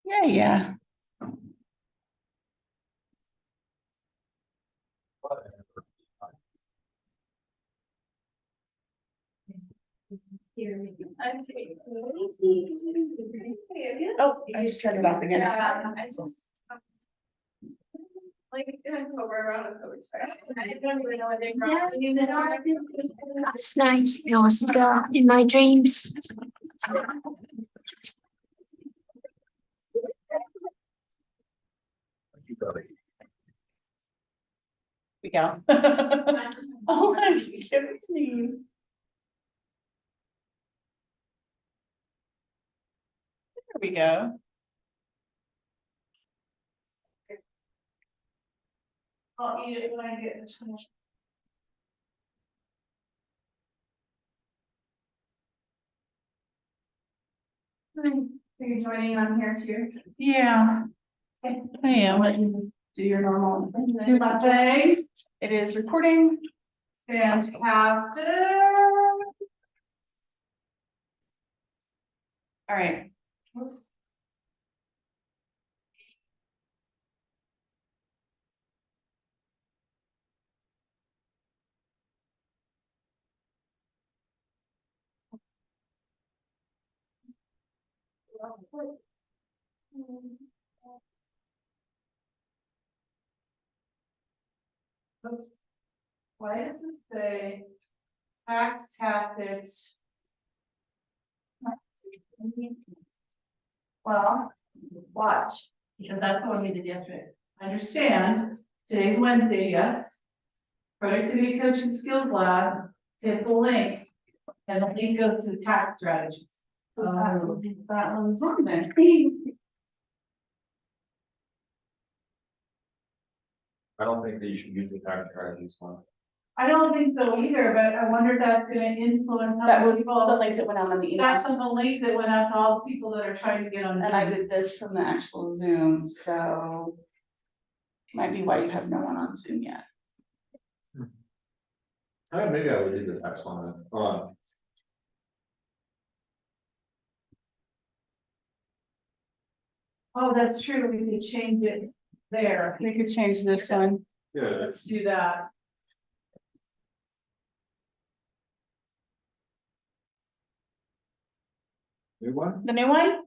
Yeah. Oh, I just turned it off again. Yeah, I just. Like, October, around October, sorry. I don't really know what they're from. Last night, I was in my dreams. We go. Oh my goodness. There we go. I'll eat it when I get the chance. Are you joining on here too? Yeah, Okay. I am. Let you do your normal. Do my thing. It is recording. Fantastic. All right. Why does this say tax tactics? Well, watch. Because that's the one we did yesterday. I understand. Today's Wednesday, yes. Productivity Coaching Skills Lab, hit the link, and the link goes to the tax strategies. That one's on there. I don't think that you should use the tax strategies one. I don't think so either, but I wonder if that's gonna influence. how That was people- the link that went out on the email. That's on the link that went out to all the people that are trying to get on. And I Zoom. did this from the actual Zoom, so. Might be why you have no one on Zoom yet. Maybe I would do the tax one then. Oh, that's true, we could change it there. We could change this one. Yeah, Let's do that. new one? The new one?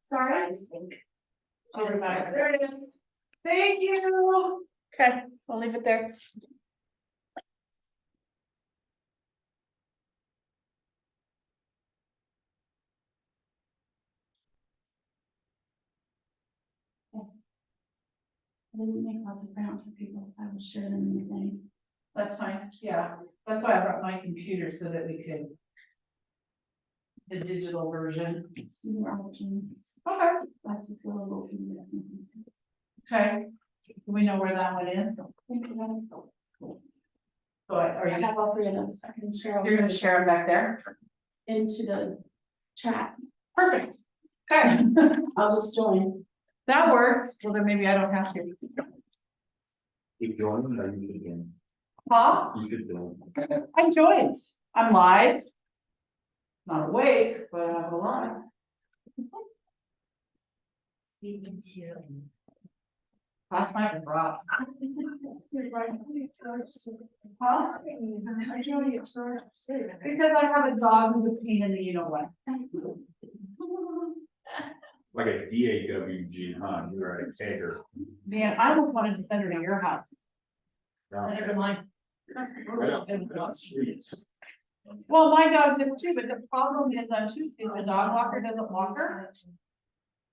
Sorry. I'll revise it. There it is. Thank you. Okay, we'll leave it there. I didn't make lots of rounds for people. I was sharing anything. That's fine, yeah, that's why I brought my computer so that we could. The digital version. New options. Okay. That's available. Okay, do we know where that one is? So are I you, have all three of those. I can share. you're gonna share them back there? Into the chat. Perfect. Okay, I'll just join. that works, well then maybe I don't have to. Keep joining, then you should join. Huh? You should join. I joined, I'm live. Not awake, but I'm alive. That's my rock. Huh? Because I have a dog who's a pain in the you know what. Like a DAWG, huh? You're a taker. Man, I almost wanted to send her to your house. Never mind. Streets. Well, my dog did too, but the problem is on Tuesday, the dog walker doesn't walk her.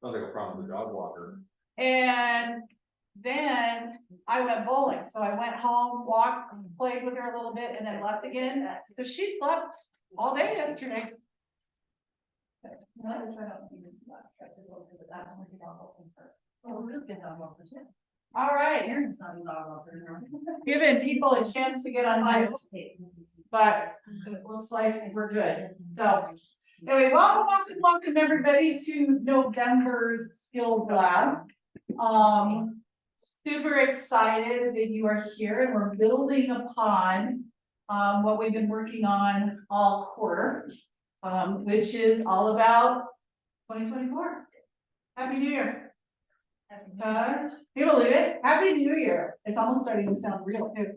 Sounds like a problem with the dog walker. And then I went bowling, so I went home, walked, played with her a little bit and then left again. So she slept all day yesterday. All right, giving people a chance to get on. But it looks like we're good. So anyway, welcome everybody to November's Skills Lab. Super excited that you are here and we're building upon what we've been working on all quarter. which is all about 2024. Happy New Year. Can you believe it? Happy New Year. It's almost starting to sound real too.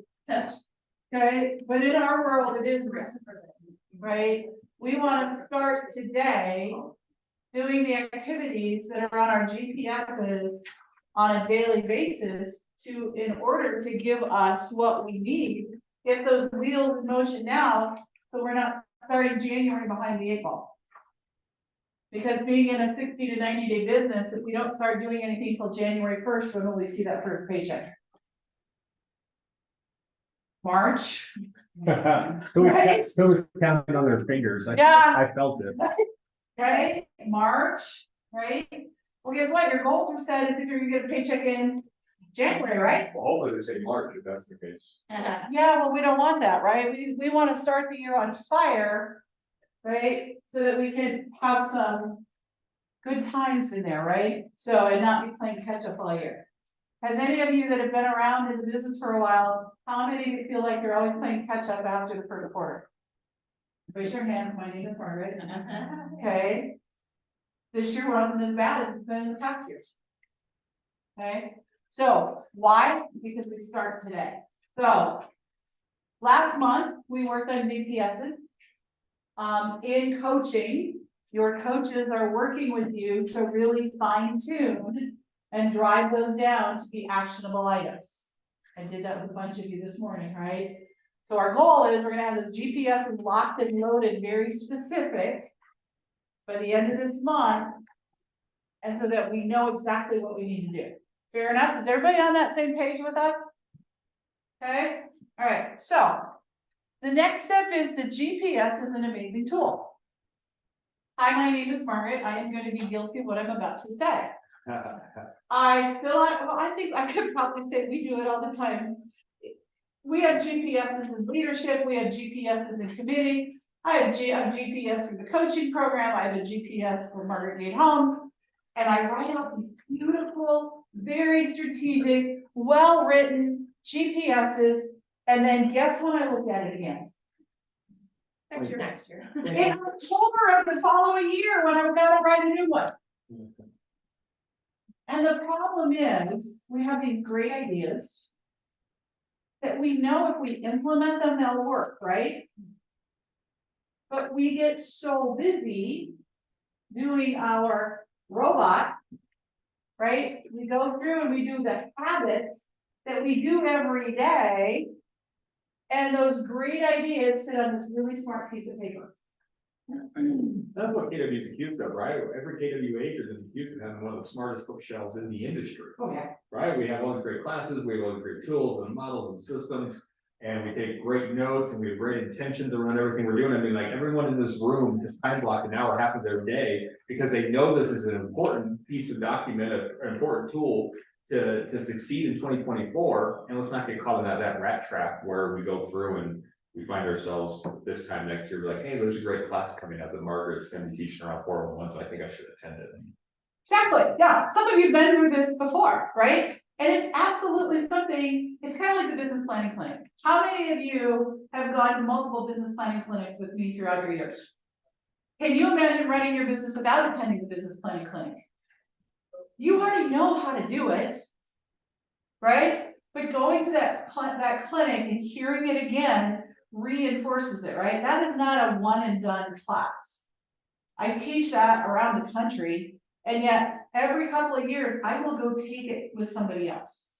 Okay, but in our world, it is real, right? We want to start today doing the activities that are on our GPSs on a daily basis in order to give us what we need, get those wheels in motion now, so we're not starting January behind the 8 ball. Because being in a 60 to 90-day business, if we don't start doing anything till January 1st, when will we see that first paycheck? March. Who was counting on their fingers? Yeah. I felt it. Right, March, right? Well, guess what? Your goals were set as if you're gonna get a paycheck in January, right? Well, hopefully they say March if that's the case. Yeah, well, we don't want that, right? We wanna start the year on fire, right? So that we can have some good times in there, right? So, and not be playing catch up all year. Has any of you that have been around in the business for a while, how many of you feel like you're always playing catch up after the first quarter? Raise your hands, my name is Margaret. Okay. This year wasn't as bad as it's been in the past years. Okay, so why? Because we start today. So last month, we worked on GPSs. In coaching, your coaches are working with you to really fine tune and drive those down to be actionable items. I did that with a bunch of you this morning, right? So our goal is we're gonna have this GPS locked and loaded, very specific by the end of this month. And so that we know exactly what we need to do. Fair enough? Is everybody on that same page with us? Okay, all right, so the next step is the GPS is an amazing tool. Hi, my name is Margaret. I am going to be guilty of what I'm about to say. I feel like, well, I think I could probably say we do it all the time. We have GPSs in leadership, we have GPSs in committee. I have a GPS through the coaching program, I have a GPS for Margaret Gate Homes, and I write out these beautiful, very strategic, well-written GPSs, and then guess when I look at it again? Next year. In October of the following year, when I've got to write a new one. And the problem is, we have these great ideas that we know if we implement them, they'll work, right? But we get so busy doing our robot, right? We go through and we do the habits that we do every day. And those great ideas sit on this really smart piece of paper. That's what KW's accused of, right? Every KW agent is accused of having one of the smartest bookshelves in the industry. Oh, yeah. Right? We have all these great classes, we have all these great tools and models and systems, and we take great notes and we have great intentions around everything we're doing. I mean, like everyone in this room has time blocked an hour, half of their day, because they know this is an important piece of document, an important tool to succeed in 2024. And let's not get caught in that rat trap where we go through and we find ourselves this time next year, like, hey, there's a great class coming up that Margaret's going to be teaching around 401, so I think I should attend it. Exactly, yeah. Some of you have been through this before, right? And it's absolutely something, it's kind of like the business planning clinic. How many of you have gone to multiple business planning clinics with me throughout your years? Can you imagine running your business without attending the business planning clinic? You already know how to do it, right? But going to that clinic and hearing it again reinforces it, right? That is not a one and done class. I teach that around the country, and yet every couple of years I will go take it with somebody else.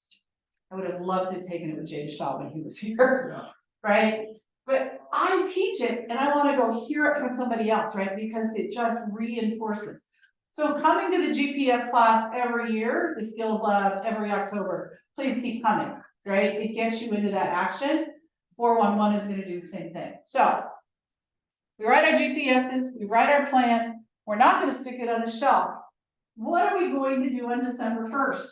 I would have loved to have taken it with James Shaw when he was here, right? But I teach it and I want to go hear it from somebody else, right? Because it just reinforces. So coming to the GPS class every year, the skills lab every October, please keep coming, right? It gets you into that action. 411 is going to do the same thing. So we write our GPSs, we write our plan. We're not going to stick it on the shelf. What are we going to do on December 1st?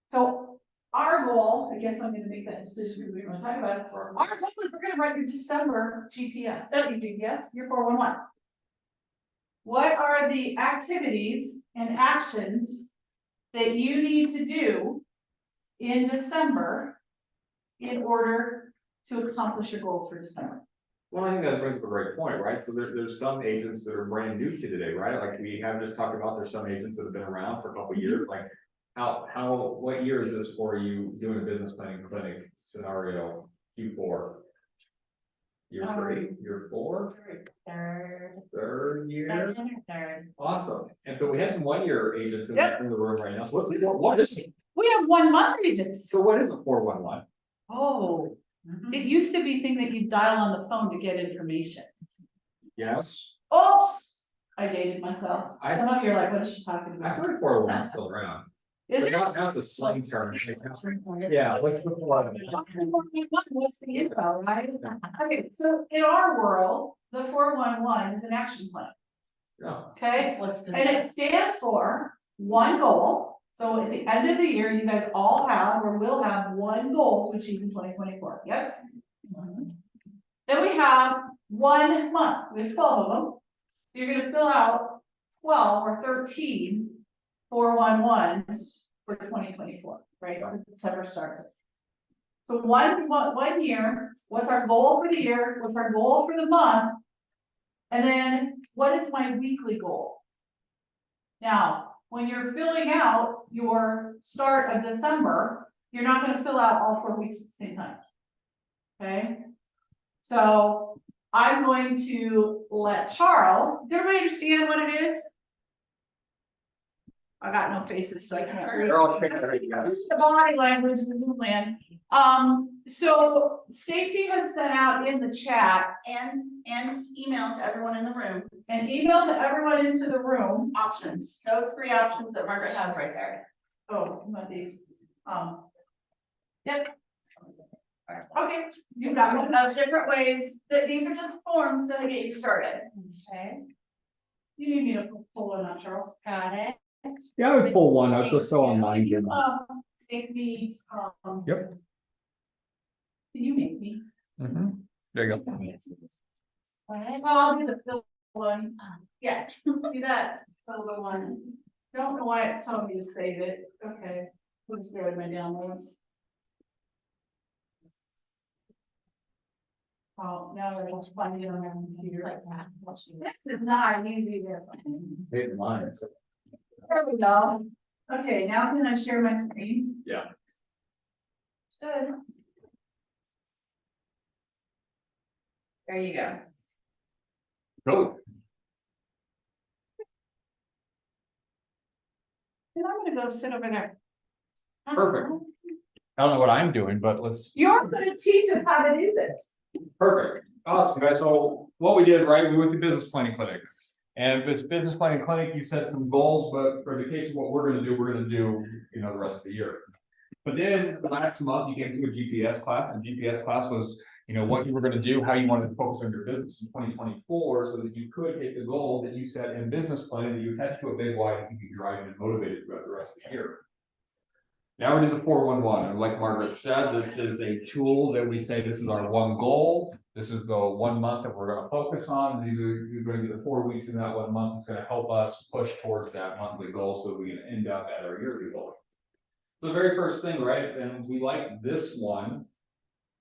So our goal, I guess I'm going to make that decision because we're going to talk about it. Our goal is we're going to write your December GPS, your 411. What are the activities and actions that you need to do in December in order to accomplish your goals for December? Well, I think that brings up a great point, right? So there's some agents that are brand new to today, right? Like we have just talked about, there's some agents that have been around for a couple of years, like. What year is this for you doing a business planning clinic scenario Q4? Year 3, year 4, third year, Third. awesome. And but we have some 1-year agents in Yep. in the room right now, so what is, We have 1 month agents. so what is a 411? Oh, it used to be thing that you dial on the phone to get information. Yes, Oops, I dated myself. I- Some of you are like, what is she talking I've about? heard 411 is still around. Is But it? now it's a slang term. Yeah, what's the 411? What's the info, right? Okay, so in our world, the 411 is an action plan, Yeah, okay? And it stands for one goal. So at the end of the year, you guys all have or will have one goal to achieve in 2024, yes? Then we have 1 month, we have 12 of them. So you're gonna fill out 12 or 13 411s for 2024, right? Because December starts. So one year, what's our goal for the year? What's our goal for the month? And then what is my weekly goal? Now, when you're filling out your start of December, you're not gonna fill out all 4 weeks at the same time. Okay? So I'm going to let Charles, does everybody understand what it is? I got no faces, so I can't read. they're all shaking right now. This is the body language in the Zoom land. So Stacy has sent out in the chat And email to everyone in the room, an email to everyone into the room. options, those 3 options that Margaret has right there. Oh, what these, yep. Okay, you got one. Of different ways, that these are just forms to get you started. Okay. You need me to pull one out, Charles. Got it. Yeah, I would pull one out just so I'm minding. Make me, Yep. Can you make me? There you go. Well, I'll do the fill one. Yes, do that, fill the one. Don't know why it's telling me to save it. Okay, we'll just go to my downloads. Oh, now we're just finding it on my computer. Like that. This is not easy, this one. Hidden lines. There we go. Okay, now can I share my screen? Yeah. Good. There you go. Cool. And I'm gonna go sit over there. Perfect. I don't know what I'm doing, but let's. You're gonna teach us how to do this. Perfect. Awesome, guys. So what we did, right, we went to business planning clinic. And this business planning clinic, you set some goals, but for the case of what we're gonna do, the rest of the year. But then last month you came to a GPS class, and GPS class was, what you were gonna do, how you wanted to focus on your business in 2024, so that you could hit the goal that you set in business plan, that you attach to a big why to keep you driving and motivated throughout the rest of the year. Now we do the 411, and like Margaret said, this is a tool that we say this is our one goal. This is the 1 month that we're gonna focus on. You're gonna get the 4 weeks in that 1 month. It's gonna help us push towards that monthly goal so we can end up at our yearly goal. The very first thing, right? And we like this one.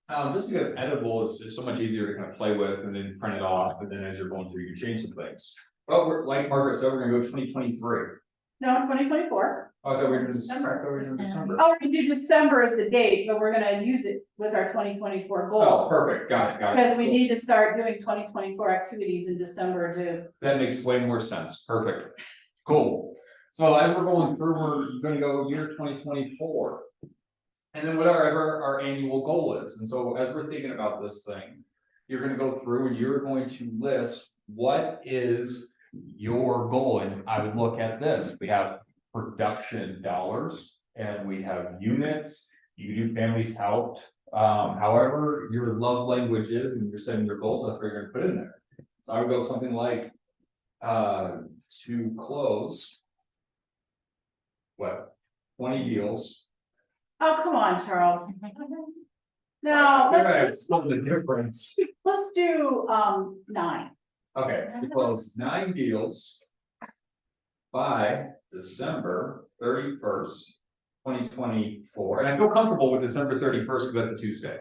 Just because editable is so much easier to kind of play with and then print it off, but then as you're going through, you can change some things. But we're like Margaret said, we're gonna go 2023. No, 2024. Oh, I thought we were doing December. I thought we were doing December. Oh, we do December as the date, but we're gonna use it with our 2024 Oh, goals. perfect. Got it. Because we need to start doing 2024 activities in December to. That makes way more sense. Perfect. Cool. So as we're going through, we're gonna go year 2024. And then whatever our annual goal is. And so as we're thinking about this thing, you're gonna go through and you're going to list what is your goal. And I would look at this. We have production dollars and we have units. You can do families helped. However, your love language is and you're setting your goals, that's what you're gonna put in there. So I would go something like to close. What, 20 deals? Oh, come on, Charles. No, let's Split the difference. do 9. Okay, to close 9 deals. By December 31st, 2024, and I feel comfortable with December 31st because that's a Tuesday.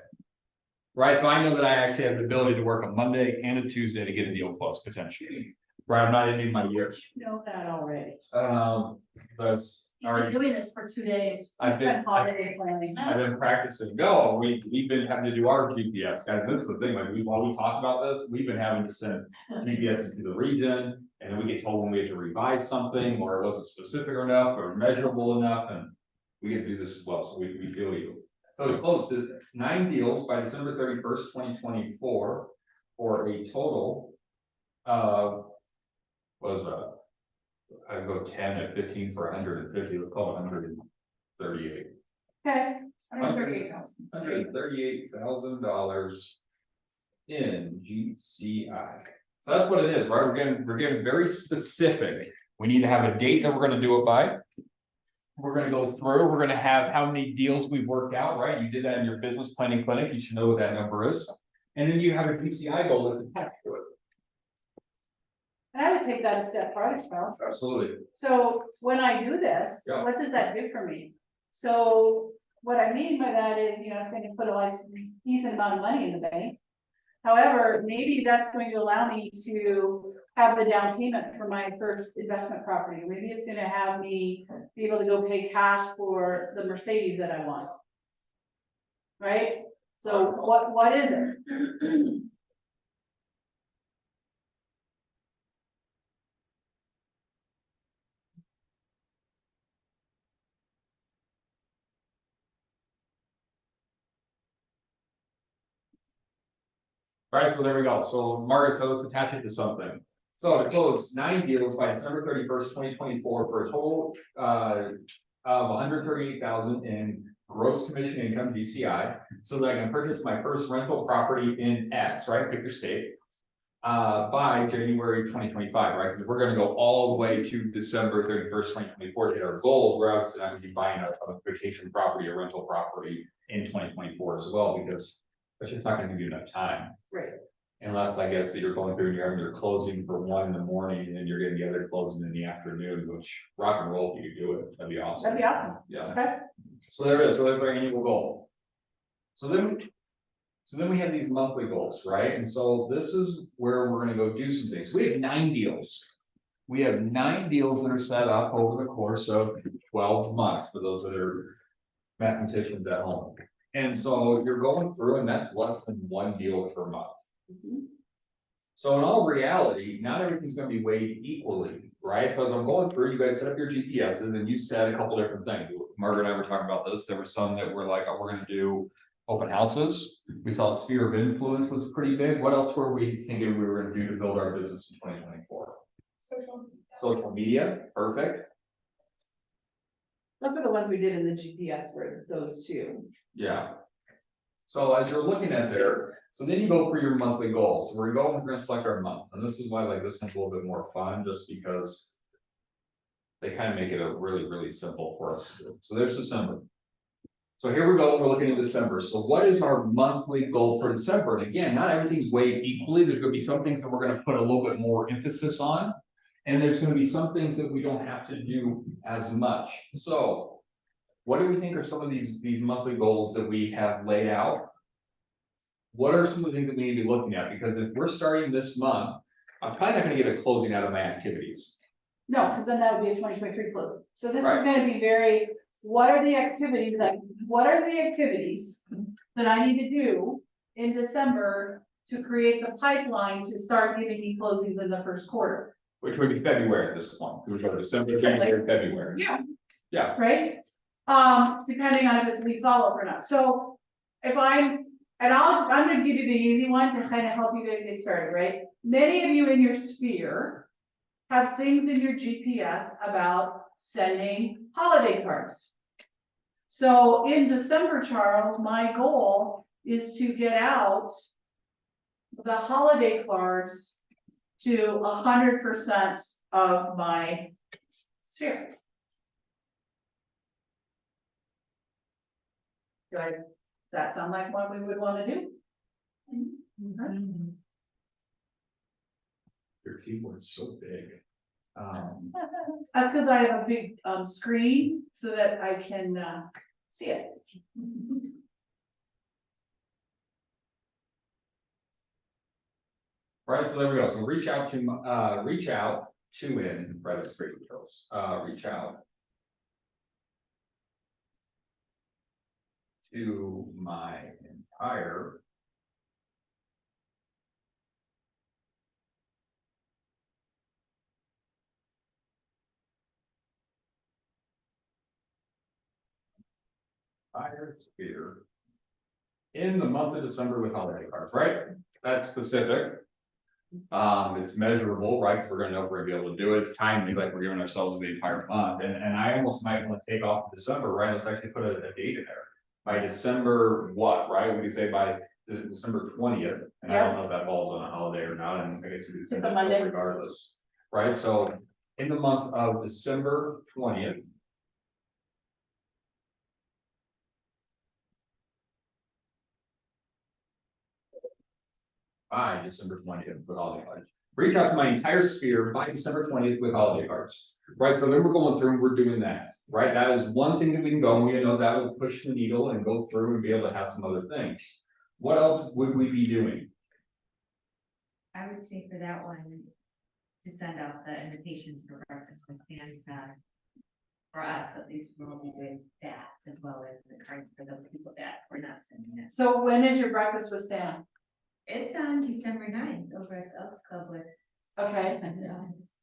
Right, so I know that I actually have the ability to work a Monday and a Tuesday to get a deal closed potentially. Right, I'm not ending my year. Know that already. That's You've already. been doing this for 2 days. I've It's been- been holiday planning. I've been practicing go, we've been having to do our GPS, guys, this is the thing, like, while we talk about this, we've been having to send GPSs to the region. And then we get told when we have to revise something, or it wasn't specific enough, or measurable enough, and we get to do this as well, so we feel you. So we closed 9 deals by December 31st, 2024, for a total of. Was I go 10 at 15 for 150, let's call it 138. Okay. $138,000 in GCI. So that's what it is, right? We're getting very specific. We need to have a date that we're gonna do it by. We're gonna go through, we're gonna have how many deals we've worked out, right? You did that in your business planning clinic, you should know what that number is. And then you have a GCI goal that's attached to it. And I would take that a step farther, Charles. Absolutely. So when I do this, Yeah. what does that do for me? So what I mean by that is, it's going to put a decent amount of money in the bank. However, maybe that's going to allow me to have the down payment for my first investment property. Maybe it's gonna have me be able to go pay cash for the Mercedes that I want. Right? So what is it? All right, so there we go. So Margaret said, let's attach it to something. So to close 9 deals by December 31st, 2024 for a total of 138,000 in gross commission income DCI. So that I can purchase my first rental property in X, right? Pick your state. By January 2025, right? Because if we're gonna go all the way to December 31st, 2024 to hit our goals, we're obviously not gonna be buying a vacation property or rental property in 2024 as well, because that's just not gonna give you enough time. Right. Unless I guess that you're going through and you're having your closing for 1 in the morning and then you're getting the other closing in the afternoon, which rock and roll if you could do it, that'd be awesome. That'd be awesome. Yeah. Okay. So there it is, so that's our annual goal. So then we have these monthly goals, right? And so this is where we're gonna go do some things. We have 9 deals. We have 9 deals that are set up over the course of 12 months for those that are mathematicians at home. And so you're going through and that's less than 1 deal per month. So in all reality, not everything's gonna be weighed equally, right? So as I'm going through, you guys set up your GPSs and you said a couple different things. Margaret and I were talking about this. There were some that were like, oh, we're gonna do open houses. We saw sphere of influence was pretty big. What else were we thinking we were gonna do to build our business in 2024? Social media, perfect. Those are the ones we did in the GPS for those 2. Yeah. So as you're looking at there, so then you go for your monthly goals. So we're gonna select our month, and this is why like this one's a little bit more fun, just because they kind of make it a really simple for us to do. So there's December. So here we go, we're looking at December. So what is our monthly goal for December? And again, not everything's weighed equally. There's gonna be some things that we're gonna put a little bit more emphasis on. And there's gonna be some things that we don't have to do as much. So what do we think are some of these monthly goals that we have laid out? What are some of the things that we need to be looking at? Because if we're starting this month, I'm probably not gonna get a closing out of my activities. No, because then that would be a 2023 closing. So this Right. is gonna be very, what are the activities that I need to do in December to create the pipeline to start giving me closings in the first quarter? Which would be February at this point. We would go December, January, February. Yeah. Yeah. Right? Depending on if it's lead follow-up or not. So if I'm gonna give you the easy one to kind of help you guys get started, right? Many of you in your sphere have things in your GPS about sending holiday cards. So in December, Charles, my goal is to get out the holiday cards to 100% of my sphere. Guys, does that sound like what we would want to do? Your keyboard's so big. That's because I have a big screen so that I can see it. Right, so there we go, so reach out to, in, right, it's great details, reach out. To my entire. Entire sphere. In the month of December with holiday cards, right? That's specific. It's measurable, right? Because we're gonna know if we're gonna be able to do it. It's timely, like we're giving ourselves the entire month. And I almost might want to take off December, right? Let's actually put a date in there. By December, what, right? What do you say by December 20th? And I don't know if that falls on a holiday or not, and I guess we could say It's a that Monday. regardless. Right, so in the month of December 20th. By December 20th with holiday cards. Reach out to my entire sphere by December 20th with holiday cards. Right, so then we're going through and we're doing that, right? That is one thing that we can go, and we know that will push the needle and go through and be able to have some other things. What else would we be doing? I would say for that one, to send out the invitations for breakfast with Santa. For us, at least we'll be doing that as well as the cards for the people that we're not sending it. So when is your breakfast with Santa? It's on December 9th over at the Elks Club with. Okay,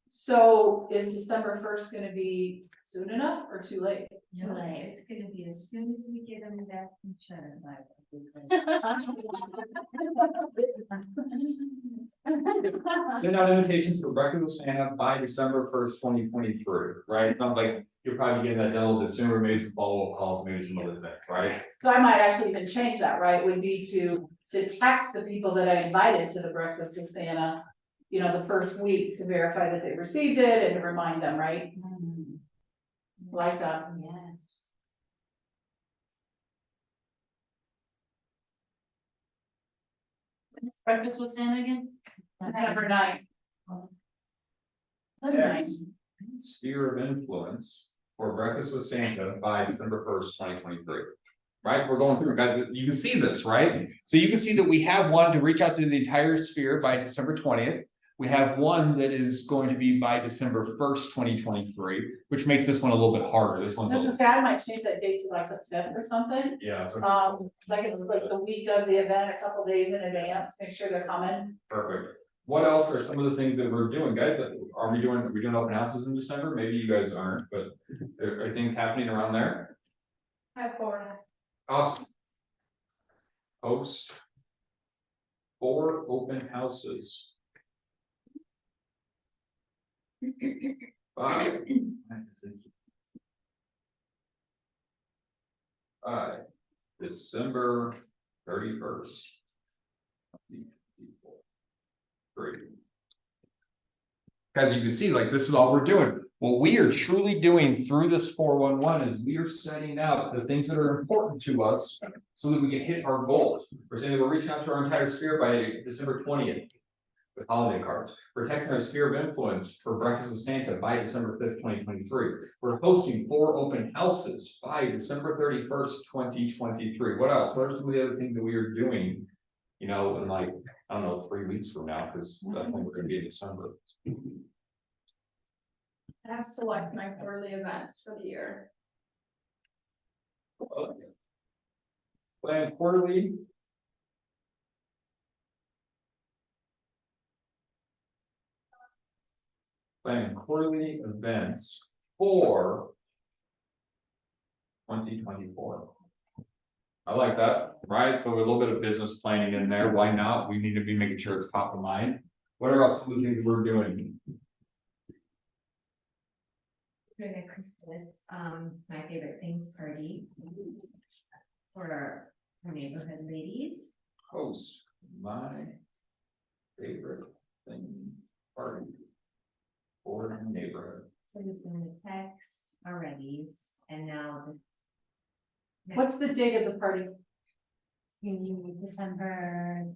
so is December 1st gonna be soon enough or too late? No, it's gonna be as soon as we get them back from Shutter Bible. Send out invitations for breakfast with Santa by December 1st, 2023, right? It's not like you're probably getting that done with December, maybe some follow-up calls, maybe some other things, right? So I might actually even change that, right, would be to text the people that I invited to the breakfast with Santa. You know, the first week to verify that they received it and to remind them, right? Like that. Yes. Breakfast with Santa again? Number 9. Next, sphere of influence for breakfast with Santa by December 1st, 2023. Right, we're going through, guys, you can see this, right? So you can see that we have one to reach out to the entire sphere by December 20th. We have one that is going to be by December 1st, 2023, which makes this one a little bit harder. This one's a I was little, gonna say, I might change that date to like the 5th or something. yeah, so Like it's like the week of the event, a couple days in advance, make sure they're coming. perfect. What else are some of the things that we're doing, guys? Are we doing open houses in December? Maybe you guys aren't, but are things happening around there? Have 4. Awesome. Host 4 open houses. By December 31st. Great. As you can see, like this is all we're doing. What we are truly doing through this 411 is we are setting out the things that are important to us so that we can hit our goals. We're saying that we're reaching out to our entire sphere by December 20th. With holiday cards. We're texting our sphere of influence for breakfast with Santa by December 5th, 2023. We're hosting 4 open houses by December 31st, 2023. What else? What are some of the other things that we are doing? You know, in like, I don't know, 3 weeks from now, because that's when we're gonna be in December. I have select my quarterly events for the year. Plan quarterly. Plan quarterly events for 2024. I like that, right? So a little bit of business planning in there. Why not? We need to be making sure it's top of mind. What are some of the things we're doing? For the Christmas, my favorite things party. For our neighborhood ladies. Host my favorite thing party for the neighborhood. So it's in the text already, and now. What's the date of the party? December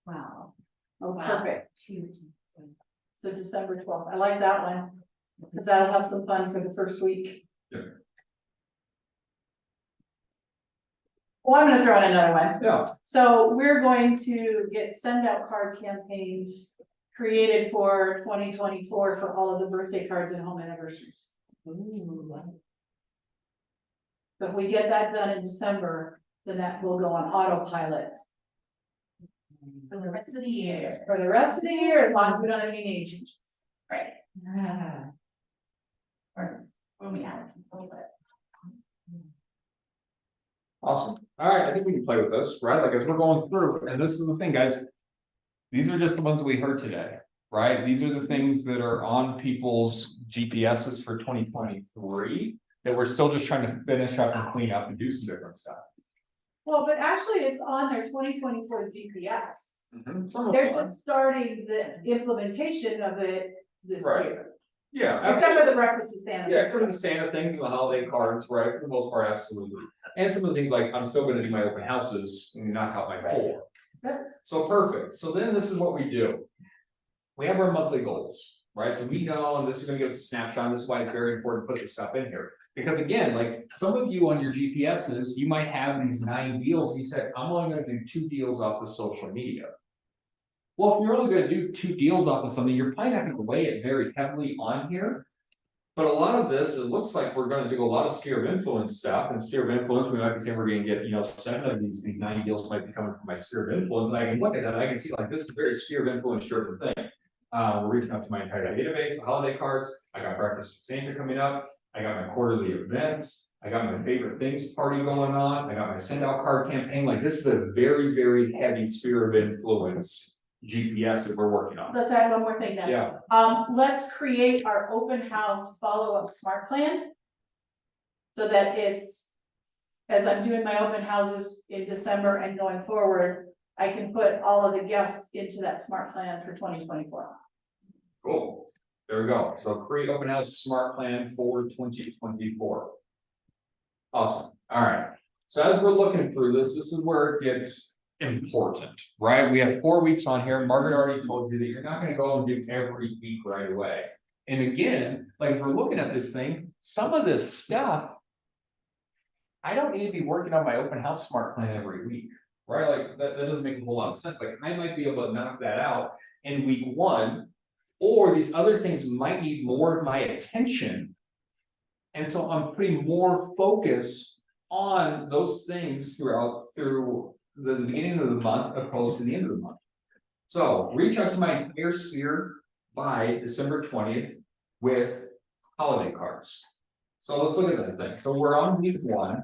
12th. Oh, perfect. Tuesday. So December 12th. I like that one, because that'll have some fun for the first week. Yeah. Well, I'm gonna throw in another one. Yeah. So we're going to get send out card campaigns created for 2024 for all of the birthday cards and home anniversaries. So if we get that done in December, then that will go on autopilot For the rest of the year. for the rest of the year, as long as we don't have any name changes. Right, Ah. or when we add people, but. Awesome. All right, I think we can play with this, right? Like as we're going through, and this is the thing, guys. These are just the ones we heard today, right? These are the things that are on people's GPSs for 2023. That we're still just trying to finish up and clean up and do some different stuff. Well, but actually, it's on their 2024 GPS. Some of They're them. just starting the implementation of it this Right. year. Yeah, Except for the breakfast with Santa. yeah, some of the Santa things and the holiday cards, right, for the most part, absolutely. And some of the things like, I'm still gonna do my open houses and knock out my four. Yep. So perfect, so then this is what we do. We have our monthly goals, right, so we know, and this is gonna give us a snapshot, and this is why it's very important to put this stuff in here. Because again, like, some of you on your GPSs, you might have these 9 deals, you said, I'm only gonna do 2 deals off of social media. Well, if you're only gonna do 2 deals off of something, you're probably not gonna weigh it very heavily on here. But a lot of this, it looks like we're gonna do a lot of sphere of influence stuff, and sphere of influence, we might be saying we're gonna get, 7 of these 90 deals might be coming from my sphere of influence, and I can look at that, and I can see like, this is a very sphere of influence driven thing. We're reaching out to my entire database, holiday cards, I got breakfast with Santa coming up, I got my quarterly events, I got my favorite things party going on, I got my send out card campaign, like this is a very, very heavy sphere of influence. GPS that we're working on. Let's add one more thing then. Yeah, Let's create our open house follow-up smart plan. So that it's, as I'm doing my open houses in December and going forward, I can put all of the guests into that smart plan for 2024. cool. There we go. So create open house smart plan for 2024. Awesome. All right. So as we're looking through this, this is where it gets important, right? We have 4 weeks on here. Margaret already told you that you're not gonna go and do every week right away. And again, like if we're looking at this thing, some of this stuff. I don't need to be working on my open house smart plan every week, right? Like that doesn't make a whole lot of sense. Like I might be able to knock that out in week 1. Or these other things might need more of my attention. And so I'm putting more focus on those things through the beginning of the month opposed to the end of the month. So reach out to my entire sphere by December 20th with holiday cards. So let's look at that thing. So we're on week 1.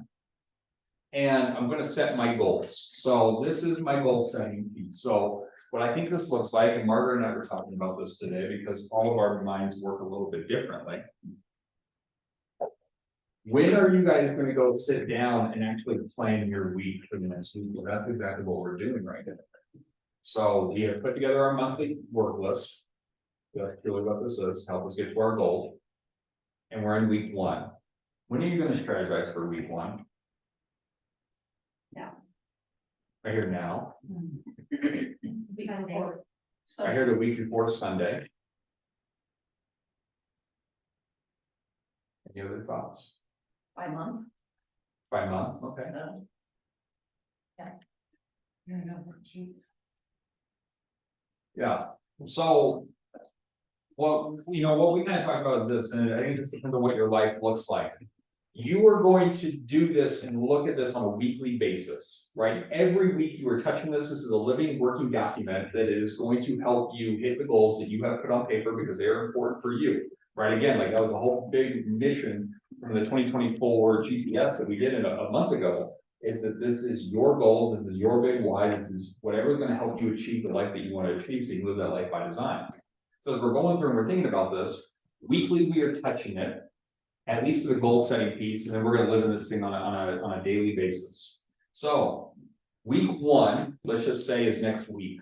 And I'm gonna set my goals. So this is my goal setting piece. So what I think this looks like, and Margaret and I were talking about this today because all of our minds work a little bit differently. When are you guys gonna go sit down and actually plan your week for the next week? Well, that's exactly what we're doing right now. So we have put together our monthly work list. That's really what this is, help us get to our goal. And we're in week 1. When are you gonna strategize for week 1? Now. Right here now, Sunday. So right here the week before Sunday. Any other thoughts? By month? By month, okay. Yeah, so. What we kind of talked about is this, and I think it's depends on what your life looks like. You are going to do this and look at this on a weekly basis, right? Every week you are touching this. This is a living, working document that is going to help you hit the goals that you have put on paper because they are important for you, right? Again, like that was a whole big mission from the 2024 GPS that we did a month ago. Is that this is your goals, this is your big why, this is whatever is going to help you achieve the life that you want to achieve, so you can live that life by design. So as we're going through and we're thinking about this, weekly we are touching it, at least for the goal setting piece, and then we're gonna live in this thing on a daily basis. So, week 1, let's just say is next week.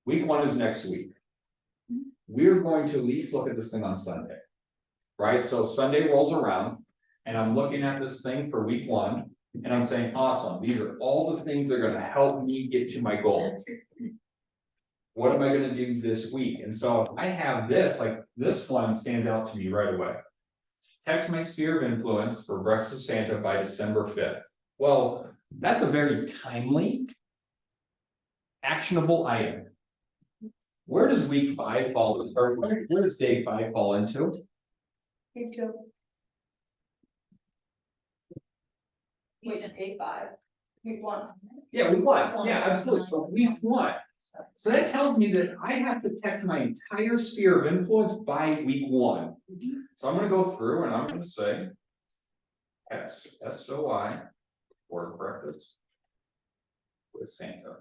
Week 1 is next week. We're going to at least look at this thing on Sunday. Right, so Sunday rolls around, and I'm looking at this thing for week 1, and I'm saying, awesome, these are all the things that are gonna help me get to my goal. What am I gonna do this week? And so if I have this, like this one stands out to me right away. Text my sphere of influence for breakfast with Santa by December 5th. Well, that's a very timely, actionable item. Where does week 5 fall, or where does day 5 fall into? You too. Wait, A5, week 1. Yeah, week 1, yeah, absolutely, so week 1. So that tells me that I have to text my entire sphere of influence by week 1. So I'm gonna go through and I'm gonna say. SOI for breakfast. With Santa.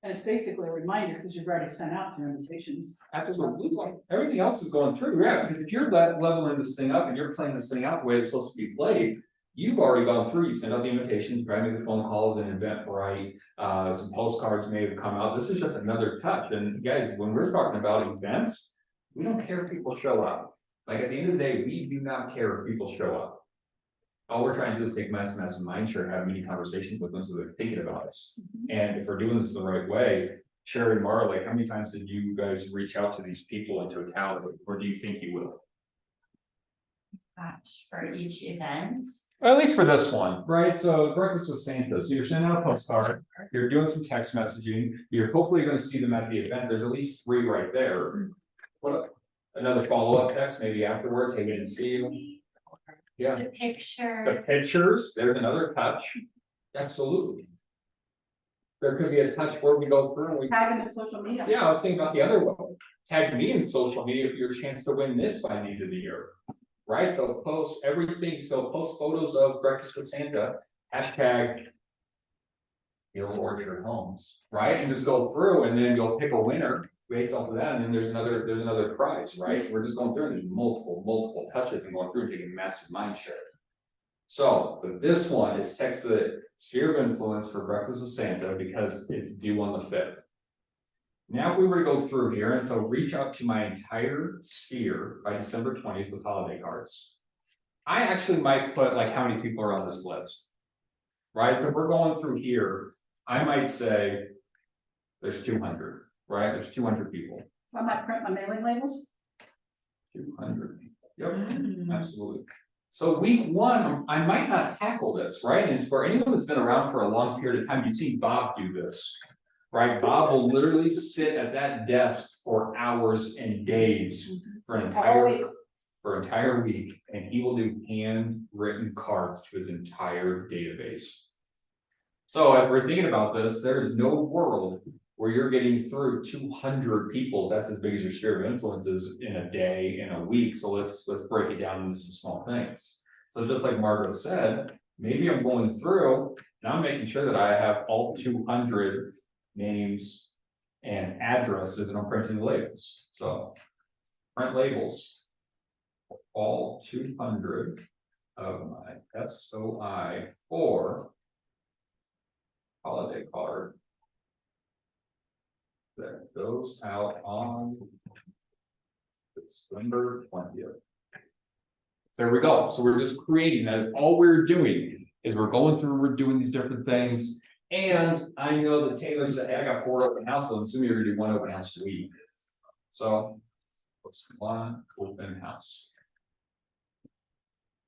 And it's basically a reminder, because you've already sent out your invitations. Absolutely, everything else is going through, yeah, because if you're leveling this thing up and you're playing this thing out the way it's supposed to be played. You've already gone through, you sent out the invitations, grabbing the phone calls and Eventbrite, some postcards may have come out, this is just another touch, and guys, when we're talking about events. We don't care if people show up, like at the end of the day, we do not care if people show up. All we're trying to do is take mass and mind share, have many conversations with them so they're thinking about us. And if we're doing this the right way, Sherry and Mara, like how many times did you guys reach out to these people in totality, or do you think you will? Gosh, for each event. Or at least for this one, right? So breakfast with Santa, so you're sending out a postcard, you're doing some text messaging, you're hopefully gonna see them at the event, there's at least 3 right there. What, another follow-up text, maybe afterwards, hey, we didn't see you. Yeah. The picture. The pictures, there's another touch, absolutely. There could be a touch where we go through and we. Tag them in social media. Yeah, I was thinking about the other one, tag me in social media for your chance to win this by the end of the year. Right, so post everything, so post photos of breakfast with Santa, hashtag. Hill Orchard Homes, right, and just go through and then you'll pick a winner based off of that, and then there's another prize, right? So we're just going through and there's multiple touches and going through and taking massive mind share. So this one is text the sphere of influence for breakfast with Santa because it's due on the 5th. Now, if we were to go through here, and so reach out to my entire sphere by December 20th with holiday cards. I actually might put like how many people are on this list. Right, so if we're going through here, I might say. There's 200, right? There's 200 people. I might print my mailing labels. 200, yep, absolutely. So week 1, I might not tackle this, right? And for anyone that's been around for a long period of time, you see Bob do this. Right, Bob will literally sit at that desk for hours and days for an entire week, and he will do handwritten cards to his entire database. So as we're thinking about this, there is no world where you're getting through 200 people. That's as big as your sphere of influence is in a day, in a week. So let's break it down into some small things. So just like Margaret said, maybe I'm going through and I'm making sure that I have all 200 names and addresses, and I'm printing the labels. So print labels for all 200 of my SOI for holiday card that goes out on December 20th. There we go. So we're just creating that. Is all we're doing is we're going through, we're doing these different things. And I know that Taylor said, hey, I got 4 open houses. I'm assuming you're gonna do 1 open house a week. So what's 1 open house?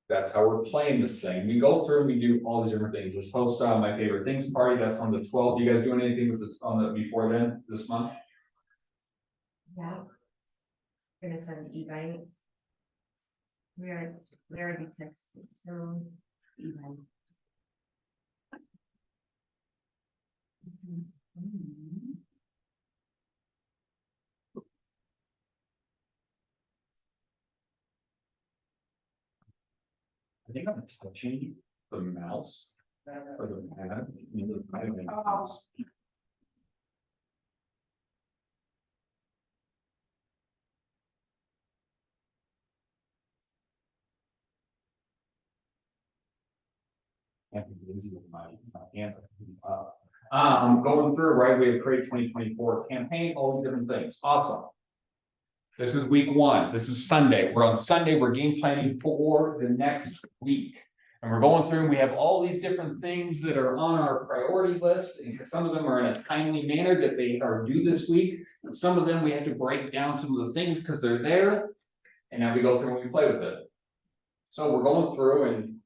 That's how we're playing this thing. We go through and we do all these different things. Let's host my favorite things party. That's on the 12th. You guys doing anything with the on the before then this month? Yeah. Gonna send e-bite. We already texted, so e-bite. I think I'm touching the mouse or the pad. I don't know. Can't be busy with my hands. I'm going through, right? We have created 2024 campaign, all these different things. Awesome. This is week 1. This is Sunday. We're on Sunday. We're game planning for the next week. And we're going through and we have all these different things that are on our priority list. And some of them are in a timely manner that they are due this week. And some of them we have to break down some of the things because they're there. And now we go through and we play with it. So we're going through and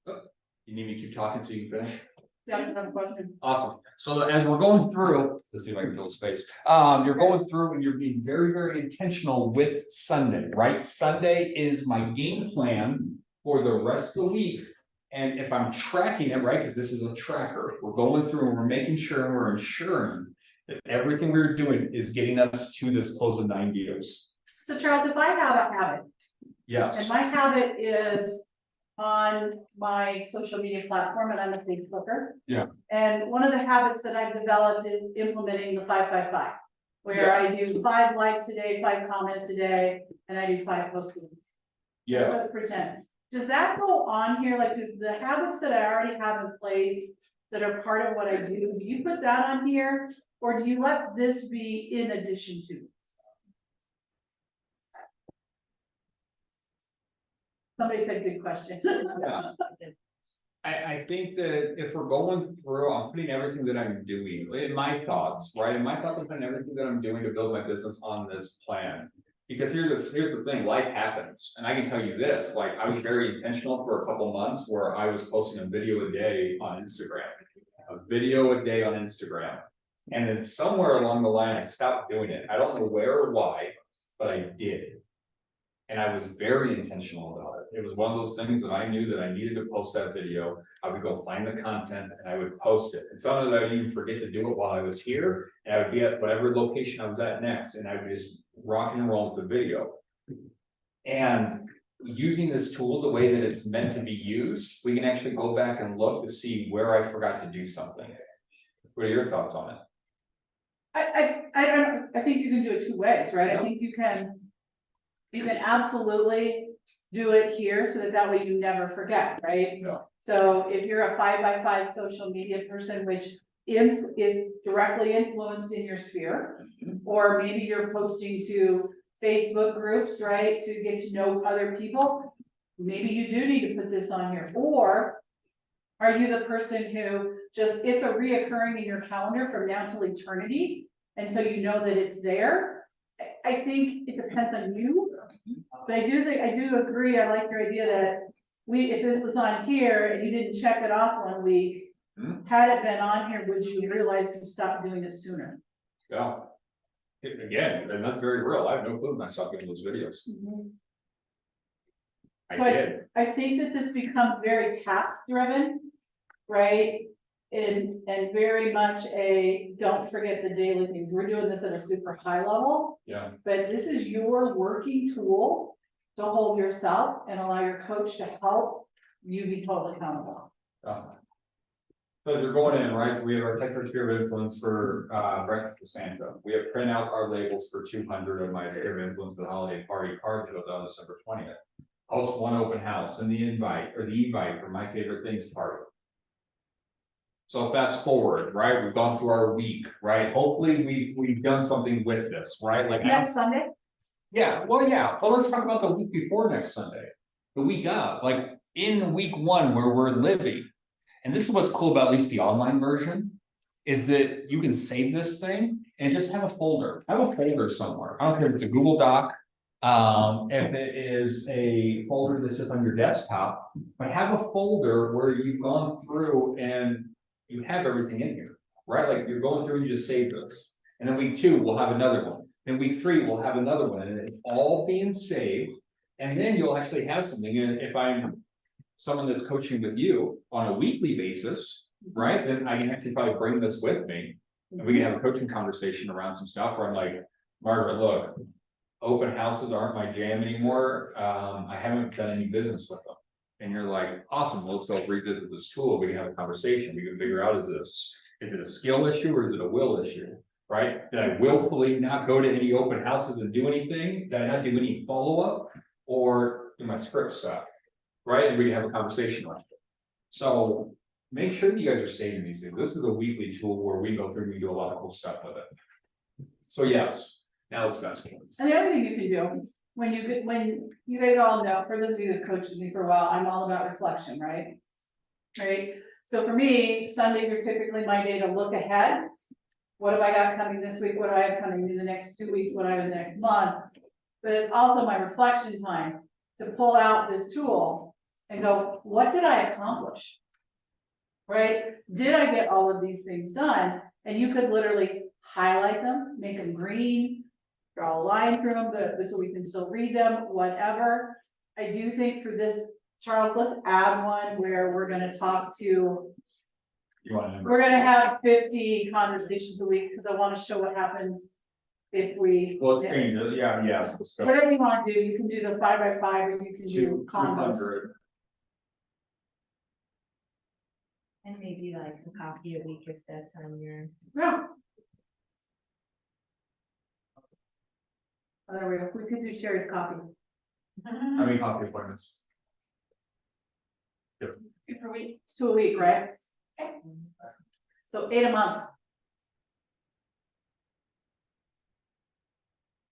you need me to keep talking so you can finish? Yeah, another question. Awesome. So as we're going through, let's see if I can fill the space. You're going through and you're being very, very intentional with Sunday, right? Sunday is my game plan for the rest of the week. And if I'm tracking it, right, because this is a tracker, we're going through and we're making sure and we're ensuring that everything we're doing is getting us to this close of 9 deals. So Charles, if I have a habit, and Yes. my habit is on my social media platform, and I'm a Facebooker. Yeah. And one of the habits that I've developed is implementing the 5-5-5, where I do 5 likes a day, 5 comments a day, and I do 5 posts a week. So let's pretend. Does that go on here? Like, do the habits that I already have in place that are part of what I do you put that on here? Or do you let this be in addition to? Somebody said good question. Yeah. I think that if we're going through, I'm putting everything that I'm doing, in my thoughts, right? In my thoughts, I'm putting everything that I'm doing to build my business on this plan. Because here's the thing, life happens. And I can tell you this, like I was very intentional for a couple months where I was posting a video a day on Instagram. A video a day on Instagram. And then somewhere along the line, I stopped doing it. I don't know where or why, but I did. And I was very intentional about it. It was one of those things that I knew that I needed to post that video. I would go find the content and I would post it. And sometimes I would even forget to do it while I was here. And I would be at whatever location I was at next. And I would just rock and roll with the video. And using this tool the way that it's meant to be used, we can actually go back and look to see where I forgot to do something. What are your thoughts on it? I think you can do it 2 ways, right? I think you can absolutely do it here so that way you never forget, right? Yeah. So if you're a 5-by-5 social media person, which is directly influenced in your sphere, or maybe you're posting to Facebook groups, right, to get to know other people, maybe you do need to put this on here. Or are you the person who just, it's a reoccurring in your calendar from now till eternity, and so you know that it's there? I think it depends on you, but I do agree, I like your idea that if this was on here and you didn't check it off 1 week, had it been on here, would you realize to stop doing it sooner? Yeah. Again, and that's very real. I have no clue when I stopped doing those videos. So I think that this becomes very task driven, right? And very much a, don't forget the daily things. We're doing this at a super high level. Yeah. But this is your working tool to hold yourself and allow your coach to help you be totally accountable. So as you're going in, right, so we have our Texas Sphere of Influence for Breakfast with Santa. We have print out our labels for 200 of my Sphere of Influence for the holiday party card that goes out December 20th. Host 1 open house and the invite or the e-bite for my favorite things party. So fast forward, right? We've gone through our week, right? Hopefully we've done something with this, right? Like Next Sunday? yeah, well, yeah, but let's talk about the week before next Sunday. The week out, like in week 1 where we're living. And this is what's cool about at least the online version, is that you can save this thing and just have a folder. Have a folder somewhere. I don't care if it's a Google Doc, if it is a folder that's just on your desktop, but have a folder where you've gone through and you have everything in here, right? Like you're going through and you just save this. And then week 2, we'll have another one. Then week 3, we'll have another one, and it's all being saved. And then you'll actually have something. And if I'm someone that's coaching with you on a weekly basis, right? Then I can actually probably bring this with me. And we can have a coaching conversation around some stuff where I'm like, Margaret, look, open houses aren't my jam anymore. I haven't done any business with them. And you're like, awesome, well, let's go revisit this tool. We can have a conversation. We can figure out, is it a skill issue or is it a will issue? Right? Did I willfully not go to any open houses and do anything? Did I not do any follow-up? Or do my scripts suck? Right? And we can have a conversation on it. So make sure that you guys are saving these things. This is a weekly tool where we go through and we do a lot of cool stuff with it. So yes, now let's fast forward. And the other thing you can do, when you guys all know, for those of you that coached with me for a while, I'm all about reflection, right? Right? So for me, Sundays are typically my day to look ahead. What have I got coming this week? What do I have coming in the next 2 weeks? What do I have in the next month? But it's also my reflection time to pull out this tool and go, what did I accomplish? right? Did I get all of these things done? And you could literally highlight them, make them green, draw a line through them, so we can still read them, whatever. I do think for this, Charles, let's add one where we're gonna talk to, You want to? we're gonna have 50 conversations a week, because I wanna show what happens if we. Well, it's changed, yeah, let's go. Whatever you wanna do, you can do the 5 by 5, or you can do combos. 200. And maybe like a copy a week if that's on your. Yeah. Oh, there we go, we could do Sherry's copy. How many coffee appointments? 2 per week. 2 a week, right? So 8 a month.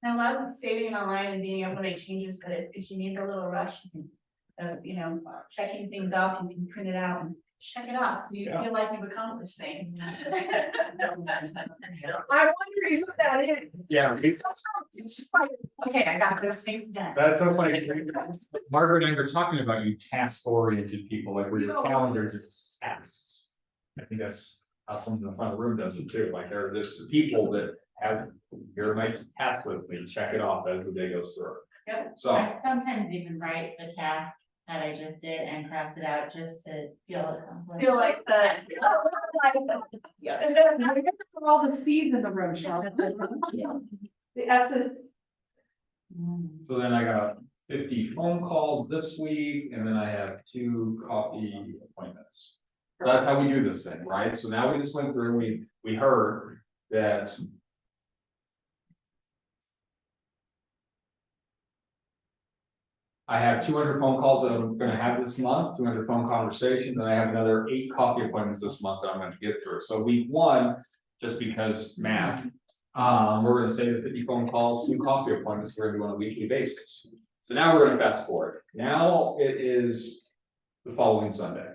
And a lot of saving online and being able to make changes, but if you need a little rush of, checking things off, you can print it out and check it off, so you Yeah. feel like you've accomplished things. I wonder who that is. Yeah. It's just like, okay, I got those things done. That's so funny. Margaret and I were talking about you task-oriented people, like where your calendars are just tasks. I think that's how someone in the front of the room does it too, like there's people that have, here are my task list, they check it off as the day goes through. Yep. So, I sometimes even write the task that I just did and cross it out just to feel accomplished. Feel like the. All the Steves in the room, Charles. The S's. so then I got 50 phone calls this week, and then I have 2 coffee appointments. That's how we do this thing, right? So now we just went through, we heard that. I have 200 phone calls that I'm gonna have this month, 200 phone conversations, and I have another 8 coffee appointments this month that I'm gonna get through. So week 1, just because math, we're gonna say the 50 phone calls, 2 coffee appointments, we're gonna do on a weekly basis. So now we're gonna fast forward. Now it is the following Sunday.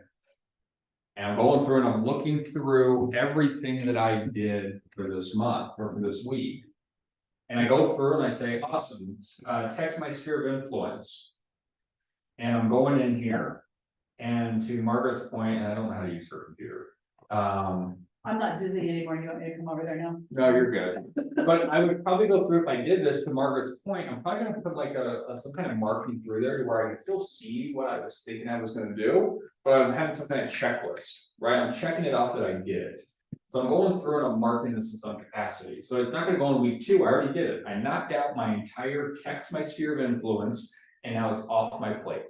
And I'm going through and I'm looking through everything that I did for this month or for this week. And I go through and I say, awesome, text my sphere of influence. And I'm going in here, and to Margaret's point, and I don't know how to use her computer. I'm not dizzy anymore, you want me to come over there now? No, you're good. But I would probably go through, if I did this, to Margaret's point, I'm probably gonna put like some kind of marking through there where I can still see what I was thinking I was gonna do. But I'm having some kind of checklist, right? I'm checking it off that I did. So I'm going through and I'm marking this in some capacity. So it's not gonna go in week 2, I already did it. I knocked out my entire text my sphere of influence, and now it's off my plate.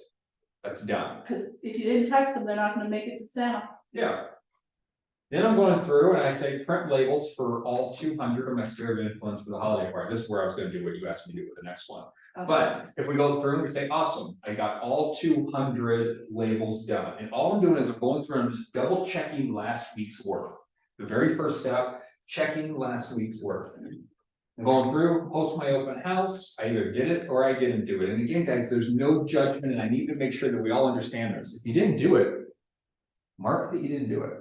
That's done. Cause if you didn't text them, they're not gonna make it to Santa. Yeah. Then I'm going through and I say print labels for all 200 of my sphere of influence for the holiday party. This is where I was gonna do what you asked me to do with the next one. But if we go through and we say, awesome, I got all 200 labels done. And all I'm doing is I'm going through and I'm just double checking last week's work. The very first step, checking last week's work. I'm going through, host my open house, I either did it or I didn't do it. And again, guys, there's no judgment, and I need to make sure that we all understand this. If you didn't do it, mark that you didn't do it.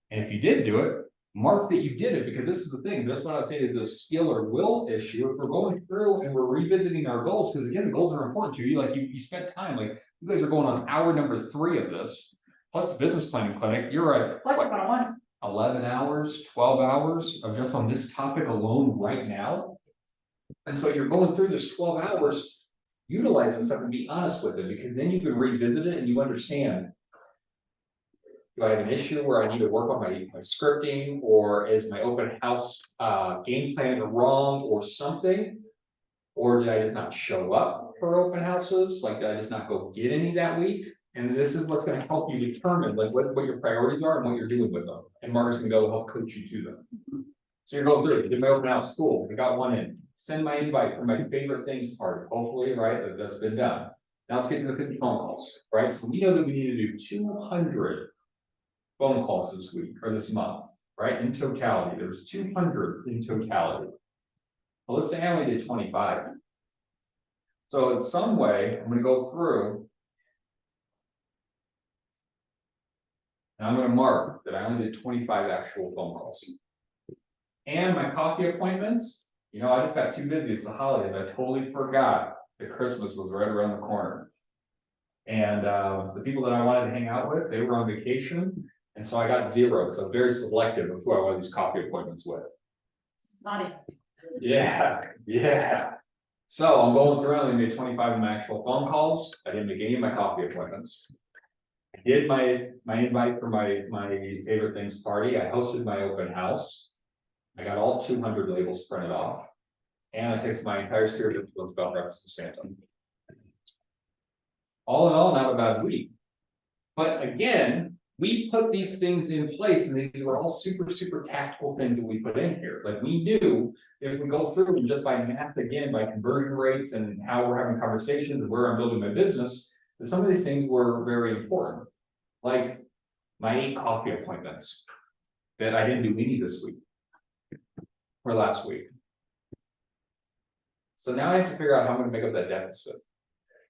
And if you did do it, mark that you did it, because this is the thing, that's what I was saying is a skill or will issue. If we're going through and we're revisiting our goals, because again, the goals are important to you, like you spent time, like you guys are going on hour number 3 of this, plus the business planning clinic, you're at Plus what, one-on-ones. 11 hours, 12 hours of just on this topic alone right now. And so you're going through this 12 hours, utilize this stuff and be honest with it, because then you can revisit it and you understand. Do I have an issue where I need to work on my scripting, or is my open house game plan wrong or something? Or did I just not show up for open houses? Like, did I just not go get any that week? And this is what's gonna help you determine like what your priorities are and what you're doing with them. And Margaret's gonna go help coach you to them. So you're going through it, did my open house school, I got one in, send my invite for my favorite things part, hopefully, right, that's been done. Now let's get to the 50 phone calls, right? So we know that we need to do 200 phone calls this week or this month, right? In totality, there's 200 in totality. Well, let's say I only did 25. So in some way, I'm gonna go through. And I'm gonna mark that I only did 25 actual phone calls. And my coffee appointments, I just got too busy, it's the holidays, I totally forgot that Christmas was right around the corner. And the people that I wanted to hang out with, they were on vacation. And And so I got 0, because I'm very selective of who I want these coffee appointments with. Naughty. Yeah. So I'm going through, I only made 25 of my actual phone calls, I didn't make any of my coffee appointments. I did my invite for my favorite things party, I hosted my open house. I got all 200 labels printed off. And I texted my entire spirit of influence about breakfast with Santa. All in all, not a bad week. But again, we put these things in place, and these were all super tactical things that we put in here. Like we knew if we go through and just by math again, by conversion rates and how we're having conversations and where I'm building my business, that some of these things were very important. Like my 8 coffee appointments that I didn't do any this week or last week. So now I have to figure out how I'm gonna make up that deficit.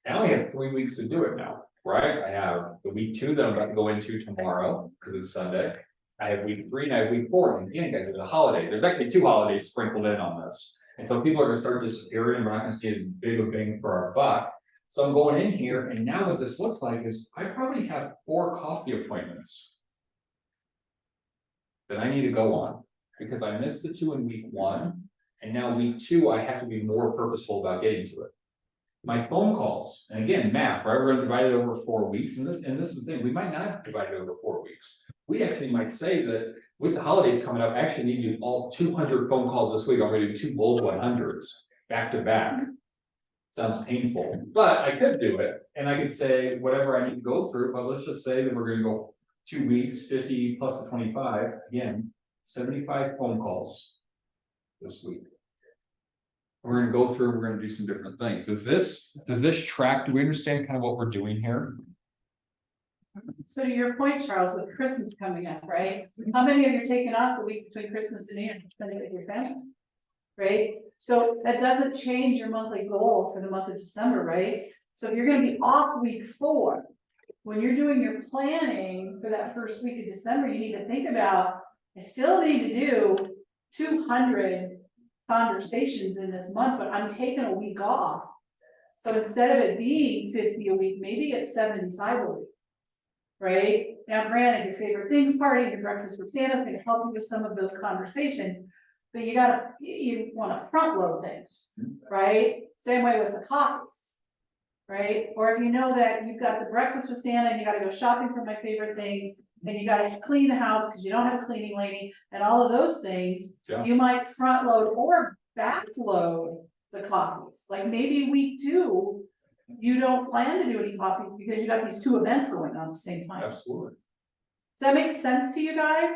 Now we have 3 weeks to do it now, right? I have the week 2 that I'm about to go into tomorrow, because it's Sunday. I have week 3 and I have week 4, and again, guys, there's a holiday, there's actually 2 holidays sprinkled in on this. And so people are gonna start disappearing, and we're not gonna see as big a bang for our buck. So I'm going in here, and now what this looks like is I probably have 4 coffee appointments that I need to go on, because I missed the 2 in week 1. And now week 2, I have to be more purposeful about getting to it. My phone calls, and again, math, right? We're gonna divide it over 4 weeks, and this is the thing, we might not divide it over 4 weeks. We actually might say that with the holidays coming up, I actually need to do all 200 phone calls this week. I'm gonna do 2 bold 100s back to back. Sounds painful, but I could do it, and I could say whatever I need to go through, but let's just say that we're gonna go 2 weeks, 50 plus the 25, again, 75 phone calls this week. We're gonna go through, we're gonna do some different things. Does this track, do we understand kind of what we're doing here? So to your point, Charles, with Christmas coming up, right? How many of you are taking off the week between Christmas and New Year, spending with your family? Right? So that doesn't change your monthly goal for the month of December, right? So if you're gonna be off week 4, when you're doing your planning for that first week of December, you need to think about, I still need to do 200 conversations in this month, but I'm taking a week off. So instead of it being 50 a week, maybe it's 75 a week. Right? Now, granted, your favorite things party, your breakfast with Santa is gonna help you with some of those conversations. But you wanna front load things, right? Same way with the coffees. Right? Or if you know that you've got the breakfast with Santa and you gotta go shopping for my favorite things, and you gotta clean the house because you don't have a cleaning lady, and all of those things. Yeah. You might front load or back load the coffees, like maybe week 2. You don't plan to do any coffees because you got these 2 events going on at the same time. Absolutely. Does that make sense to you guys?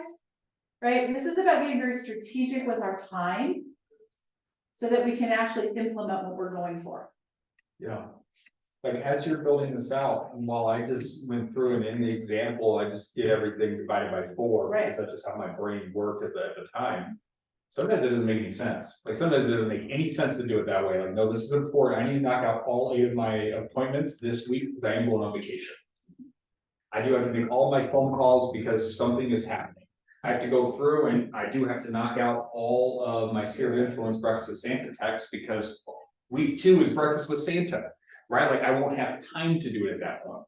Right, this is about being very strategic with our time. So that we can actually implement what we're going for. Yeah. Like as you're building this out, and while I just went through and in the example, I just did everything divided by 4, Right. because that's just how my brain worked at the time. Sometimes it doesn't make any sense. Like sometimes it doesn't make any sense to do it that way. Like, no, this is important. I need to knock out all 8 of my appointments this week because I am going on vacation. I do have to make all my phone calls because something is happening. I have to go through and I do have to knock out all of my sphere of influence breakfast with Santa texts because week 2 is breakfast with Santa, right? Like I won't have time to do it at that point.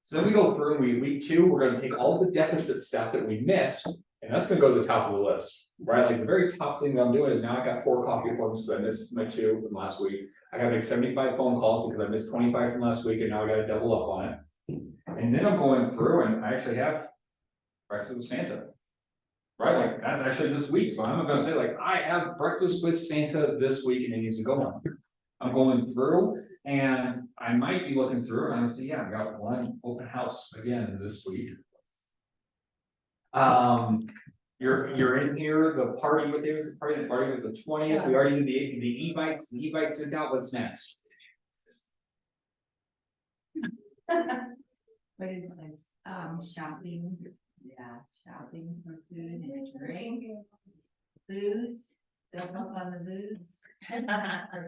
So then we go through and week 2, we're gonna take all the deficit stuff that we missed, and that's gonna go to the top of the list, right? Like the very top thing that I'm doing is now I got 4 coffee appointments because I missed my 2 from last week. I gotta make 75 phone calls because I missed 25 from last week and now I gotta double up on it. And then I'm going through and I actually have breakfast with Santa. Right, like that's actually this week, so I'm not gonna say like, I have breakfast with Santa this week and it needs to go on. I'm going through and I might be looking through and I say, yeah, I got 1 open house again this week. You're in here, the party, what day was the party? The party was the 20th, we already did the e-bites sent out, what's next? What is this, shopping, yeah, shopping for food and drink, booze, don't know on the booze.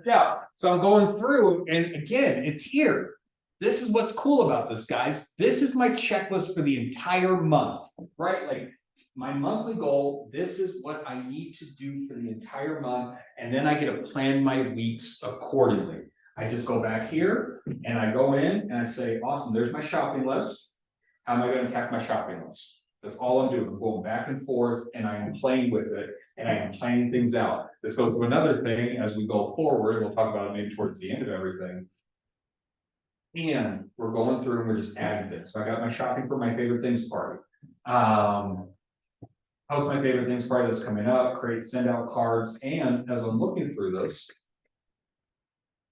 Yeah, so I'm going through and again, it's here. This is what's cool about this, guys. This is my checklist for the entire month, right? Like my monthly goal, this is what I need to do for the entire month. And then I get to plan my weeks accordingly. I just go back here and I go in and I say, awesome, there's my shopping list. How am I gonna attack my shopping list? That's all I'm doing, I'm going back and forth and I am playing with it and I am planning things out. This goes to another thing as we go forward, we'll talk about it maybe towards the end of everything. And we're going through and we're just adding things, so I got my shopping for my favorite things party. How's my favorite things party that's coming up, create send out cards, and as I'm looking through this.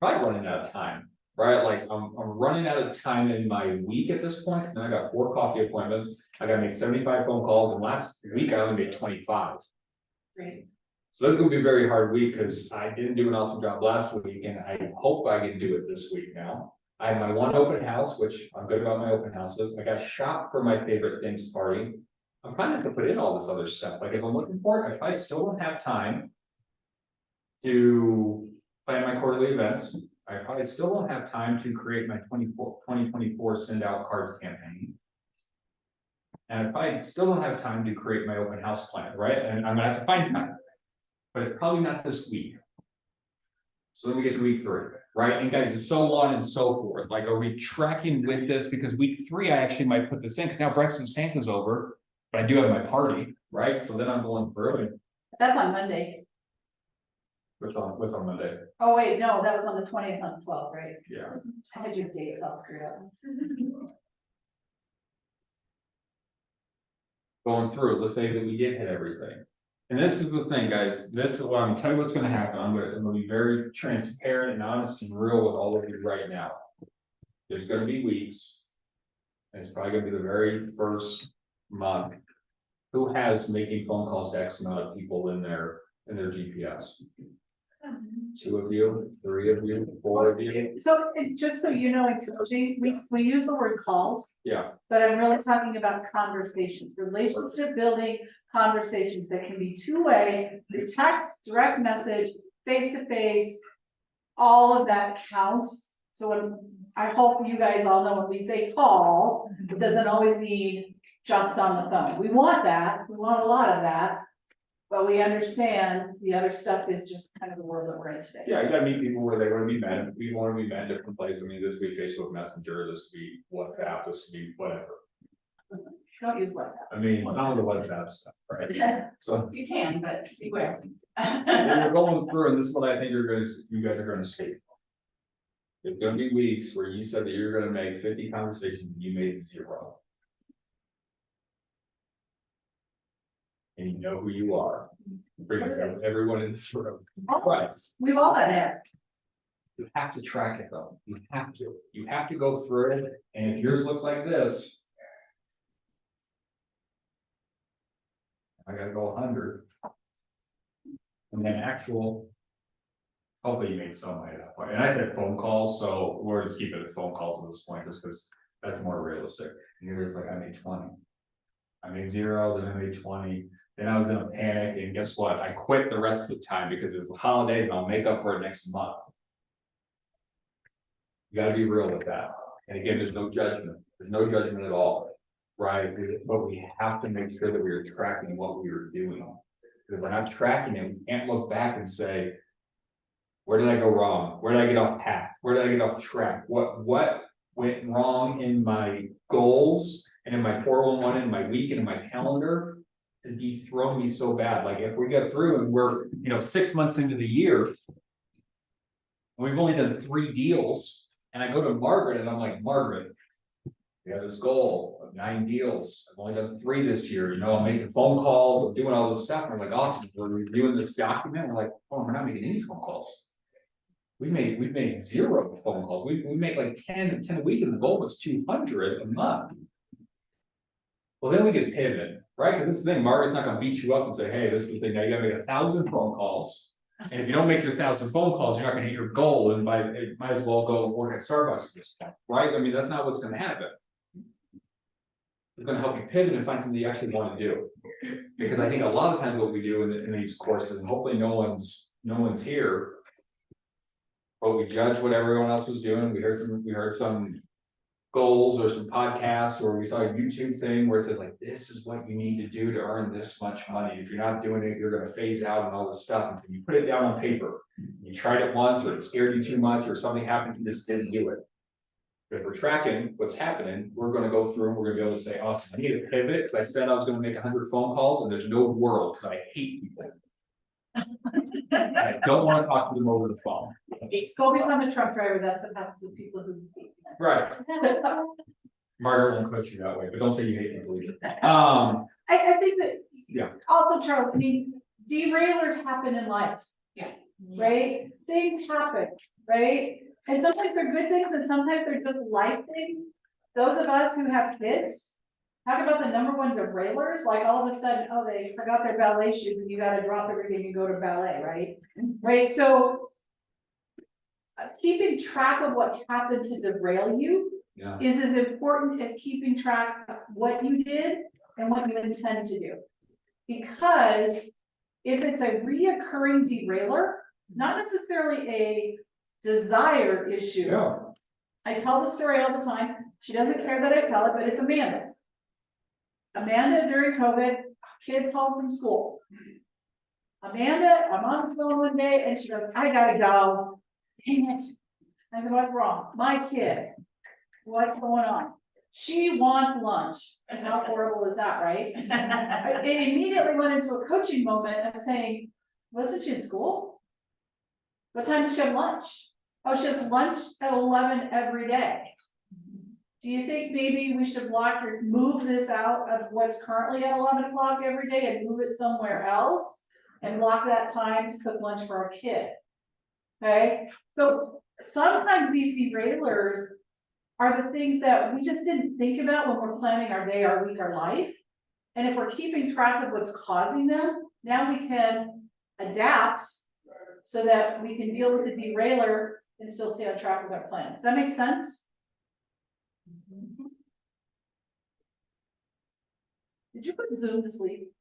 Probably running out of time, right? Like I'm running out of time in my week at this point, because I got 4 coffee appointments. I gotta make 75 phone calls, and last week I only made 25. Great. So this is gonna be a very hard week, because I didn't do an awesome job last week, and I hope I can do it this week now. I have my one open house, which I'm good about my open houses. I got shop for my favorite things party. I'm trying to put in all this other stuff, like if I'm looking for it, if I still don't have time to plan my quarterly events, I probably still won't have time to create my 2024 send out cards campaign. And I probably still don't have time to create my open house plan, right? And I'm gonna have to find time, but it's probably not this week. So then we get to week 3, right? And guys, it's so on and so forth. Like, are we tracking with this? Because week 3, I actually might put this in, because now Breakfast of Santa's over, but I do have my party, right? So then I'm going through it. That's on Monday. What's on Monday? Oh, wait, no, that was on the 20th, on the 12th, right? Yeah. I had your dates all screwed up. Going through, let's say that we did hit everything. And this is the thing, guys, this is what I'm telling you what's gonna happen. I'm gonna be very transparent and honest and real with all of you right now. There's gonna be weeks. And it's probably gonna be the very first month. Who has making phone calls to X amount of people in their GPS? 2 of you, 3 of you, 4 of you, So, just so you know, in coaching, we use the word calls, yeah, but I'm really talking about conversations, relationship building conversations that can be 2-way, through text, direct message, face to face. All of that counts. So when, I hope you guys all know when we say call, it doesn't always mean just on the phone. We want that, we want a lot of that. But we understand the other stuff is just kind of the world that we're in today. yeah, you gotta meet people where they wanna be met, we wanna be met in different places. I mean, this week Facebook Messenger, this week WhatsApp, this week whatever. Don't use WhatsApp. I mean, some of the WhatsApp stuff, right? So You can, but beware. we're going through, and this is what I think you guys are gonna see. There's gonna be weeks where you said that you're gonna make 50 conversations, and you made 0. And you know who you are. Everyone in this room. Right. We've all been there. You have to track it though. You have to go through it. And if yours looks like this. I gotta go 100. And then actual. Hopefully you made some money that point. And I said phone calls, so we're just keeping it phone calls at this point, just because that's more realistic. And you're just like, I made 20. I made 0, then I made 20. Then I was in a panic, and guess what? I quit the rest of the time because it's the holidays and I'll make up for it next month. You gotta be real with that. And again, there's no judgment. There's no judgment at all, right? But we have to make sure that we are tracking what we are doing. Because if we're not tracking it, we can't look back and say, where did I go wrong? Where did I get off path? Where did I get off track? What went wrong in my goals and in my 411, in my week and in my calendar to dethrone me so bad? Like if we get through and we're, 6 months into the year, and we've only done 3 deals, and I go to Margaret and I'm like, Margaret, we have this goal of 9 deals. I've only done 3 this year. I'm making phone calls, I'm doing all this stuff. And we're like, awesome. We're reviewing this document. We're like, oh, we're not making any phone calls. We've made 0 phone calls. We make like 10 a week, and the goal was 200 a month. Well, then we get pivot, right? Because this is the thing, Margaret's not gonna beat you up and say, hey, this is the thing, now you gotta make 1,000 phone calls. And if you don't make your 1,000 phone calls, you're not gonna hit your goal, and it might as well go work at Starbucks this time, right? I mean, that's not what's gonna happen. It's gonna help you pivot and find something you actually wanna do. Because I think a lot of times what we do in these courses, and hopefully no one's here. But we judge what everyone else was doing. We heard some goals or some podcasts, or we saw a YouTube thing where it says like, this is what you need to do to earn this much money. If you're not doing it, you're gonna phase out and all this stuff. And so you put it down on paper. You tried it once, or it scared you too much, or something happened, you just didn't do it. If we're tracking what's happening, we're gonna go through and we're gonna be able to say, awesome, I need to pivot, because I said I was gonna make 100 phone calls, and there's no world, because I hate people. I don't wanna talk to them over the phone. Go become a truck driver, that's what happens with people who. Right. Margaret won't coach you that way, but don't say you hate people either. I think that. Yeah. Also, Charles, I mean, derailers happen in life. Yeah. Right? Things happen, right? And sometimes they're good things and sometimes they're just life things. Those of us who have kids, talk about the number one derailers, like all of a sudden, oh, they forgot their ballet shoes and you gotta drop everything and go to ballet, right? Right, so. Keeping track of what happened to derail you Yeah. is as important as keeping track of what you did and what you intend to do. Because if it's a reoccurring derailer, not necessarily a desired issue. Yeah. I tell the story all the time. She doesn't care that I tell it, but it's Amanda. Amanda during COVID, kids home from school. Amanda, I'm on the phone one day and she goes, I gotta go. Dang it. I said, what's wrong? My kid. What's going on? She wants lunch. And how horrible is that, right? It immediately went into a coaching moment of saying, wasn't she in school? What time does she have lunch? Oh, she has lunch at 11 every day. Do you think maybe we should move this out of what's currently at 11 o'clock every day and move it somewhere else? And block that time to cook lunch for our kid? Okay, so sometimes these derailers are the things that we just didn't think about when we're planning our day, our week, our life. And if we're keeping track of what's causing them, now we can adapt so that we can deal with the derailer and still stay on track with our plan. Does that make sense? Did you put Zoom to sleep?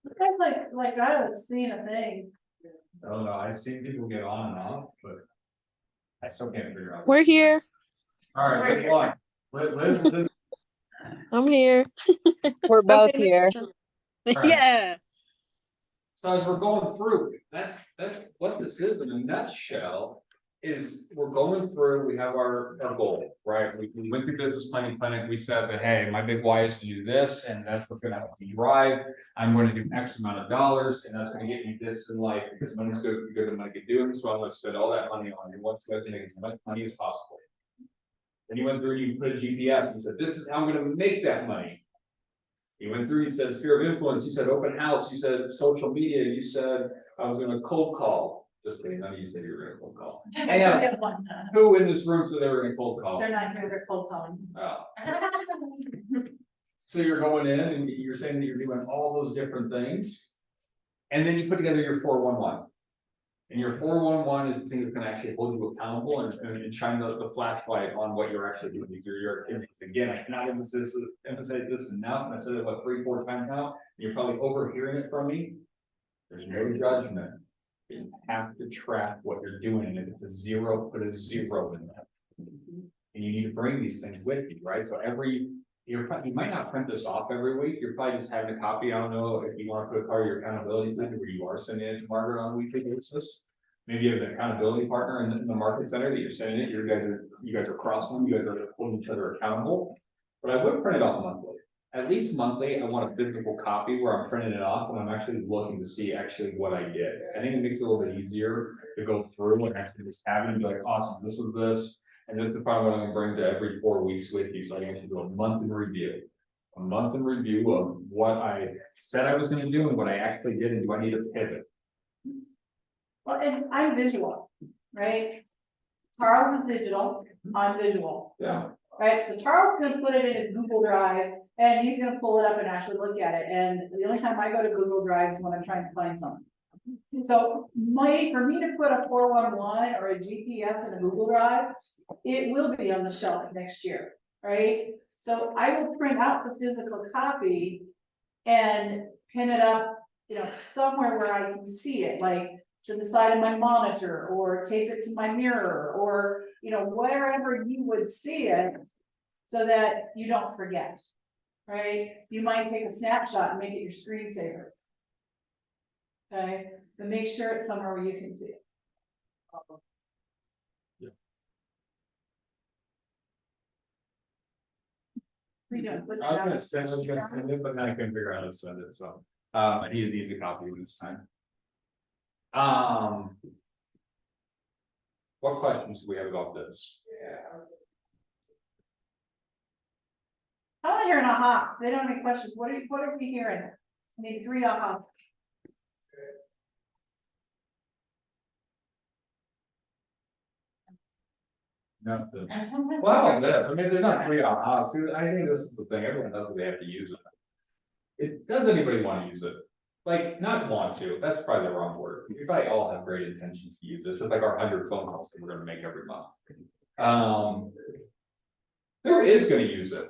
This guy's like I haven't seen a thing. I don't know, I've seen people get on and off, but I still can't figure out. We're here. All right, let's go on. Liz is in. I'm here. We're both Okay. here. Right. Yeah. So as we're going through, that's what this is in a nutshell, is we're going through, we have our goal, right? We went through business planning clinic, we said that, hey, my big why is to do this, and that's what's gonna help me drive. I'm going to do X amount of dollars, and that's gonna get me this in life, because money's good than money can do, so I'm gonna spend all that money on it. What's going to make as much money as possible. Then you went through and you put a GPS and you said, this is how I'm gonna make that money. You went through, you said sphere of influence, you said open house, you said social media, you said I was gonna cold call. Just kidding, none of you said you were gonna cold call. And who in this room said they were gonna cold call? They're not here, they're cold calling. Oh. So you're going in and you're saying that you're doing all those different things. And then you put together your 411. And your 411 is the thing that's gonna actually hold you accountable and shine the flashlight on what you're actually doing through your activities. Again, I cannot emphasize this enough, and I've said it about 3-4 times now, and you're probably overhearing it from me. There's no judgment. You have to track what you're doing, and if it's a 0, put a 0 in that. And you need to bring these things with you, right? So you might not print this off every week, you're probably just having a copy. I don't know if you want to put part of your accountability plan where you are sending it to Margaret on a weekly basis. Maybe you have an accountability partner in the market center that you're sending it, you guys are crossing them, you guys are holding each other accountable. But I would print it off monthly, at least monthly. I want a physical copy where I'm printing it off and I'm actually looking to see actually what I did. I think it makes it a little bit easier to go through and actually just have it and be like, awesome, this was this. And this is probably what I'm gonna bring to every 4 weeks with you, so I can actually do a month in review. A month in review of what I said I was gonna do and what I actually did, and do I need to pivot? Well, and I'm visual, right? Charles is digital, I'm visual, Yeah. right? So Charles is gonna put it in his Google Drive and he's gonna pull it up and actually look at it. And the only time I go to Google Drive is when I'm trying to find something. So for me to put a 411 or a GPS in a Google Drive, it will be on the shelf next year, right? So I will print out the physical copy and pin it up, somewhere where I can see it, like to the side of my monitor, or tape it to my mirror, or, wherever you would see it, so that you don't forget, right? You might take a snapshot and make it your screensaver. Okay, but make sure it's somewhere where you can see it. We don't put I was that gonna out. send it, but then I couldn't figure out how to send it, so, I needed an easy copy this time. What questions do we have about this? I wanna hear an aha, they don't have any questions, what are we hearing? I need 3 ahas. Nothing. Well, this, I mean, they're not 3 ahas, I think this is the thing, everyone knows that they have to use it. Does anybody wanna use it? Like, not want to, that's probably the wrong word, we probably all have great intentions to use it, just like our 100 phone calls that we're gonna make every month. Who is gonna use it?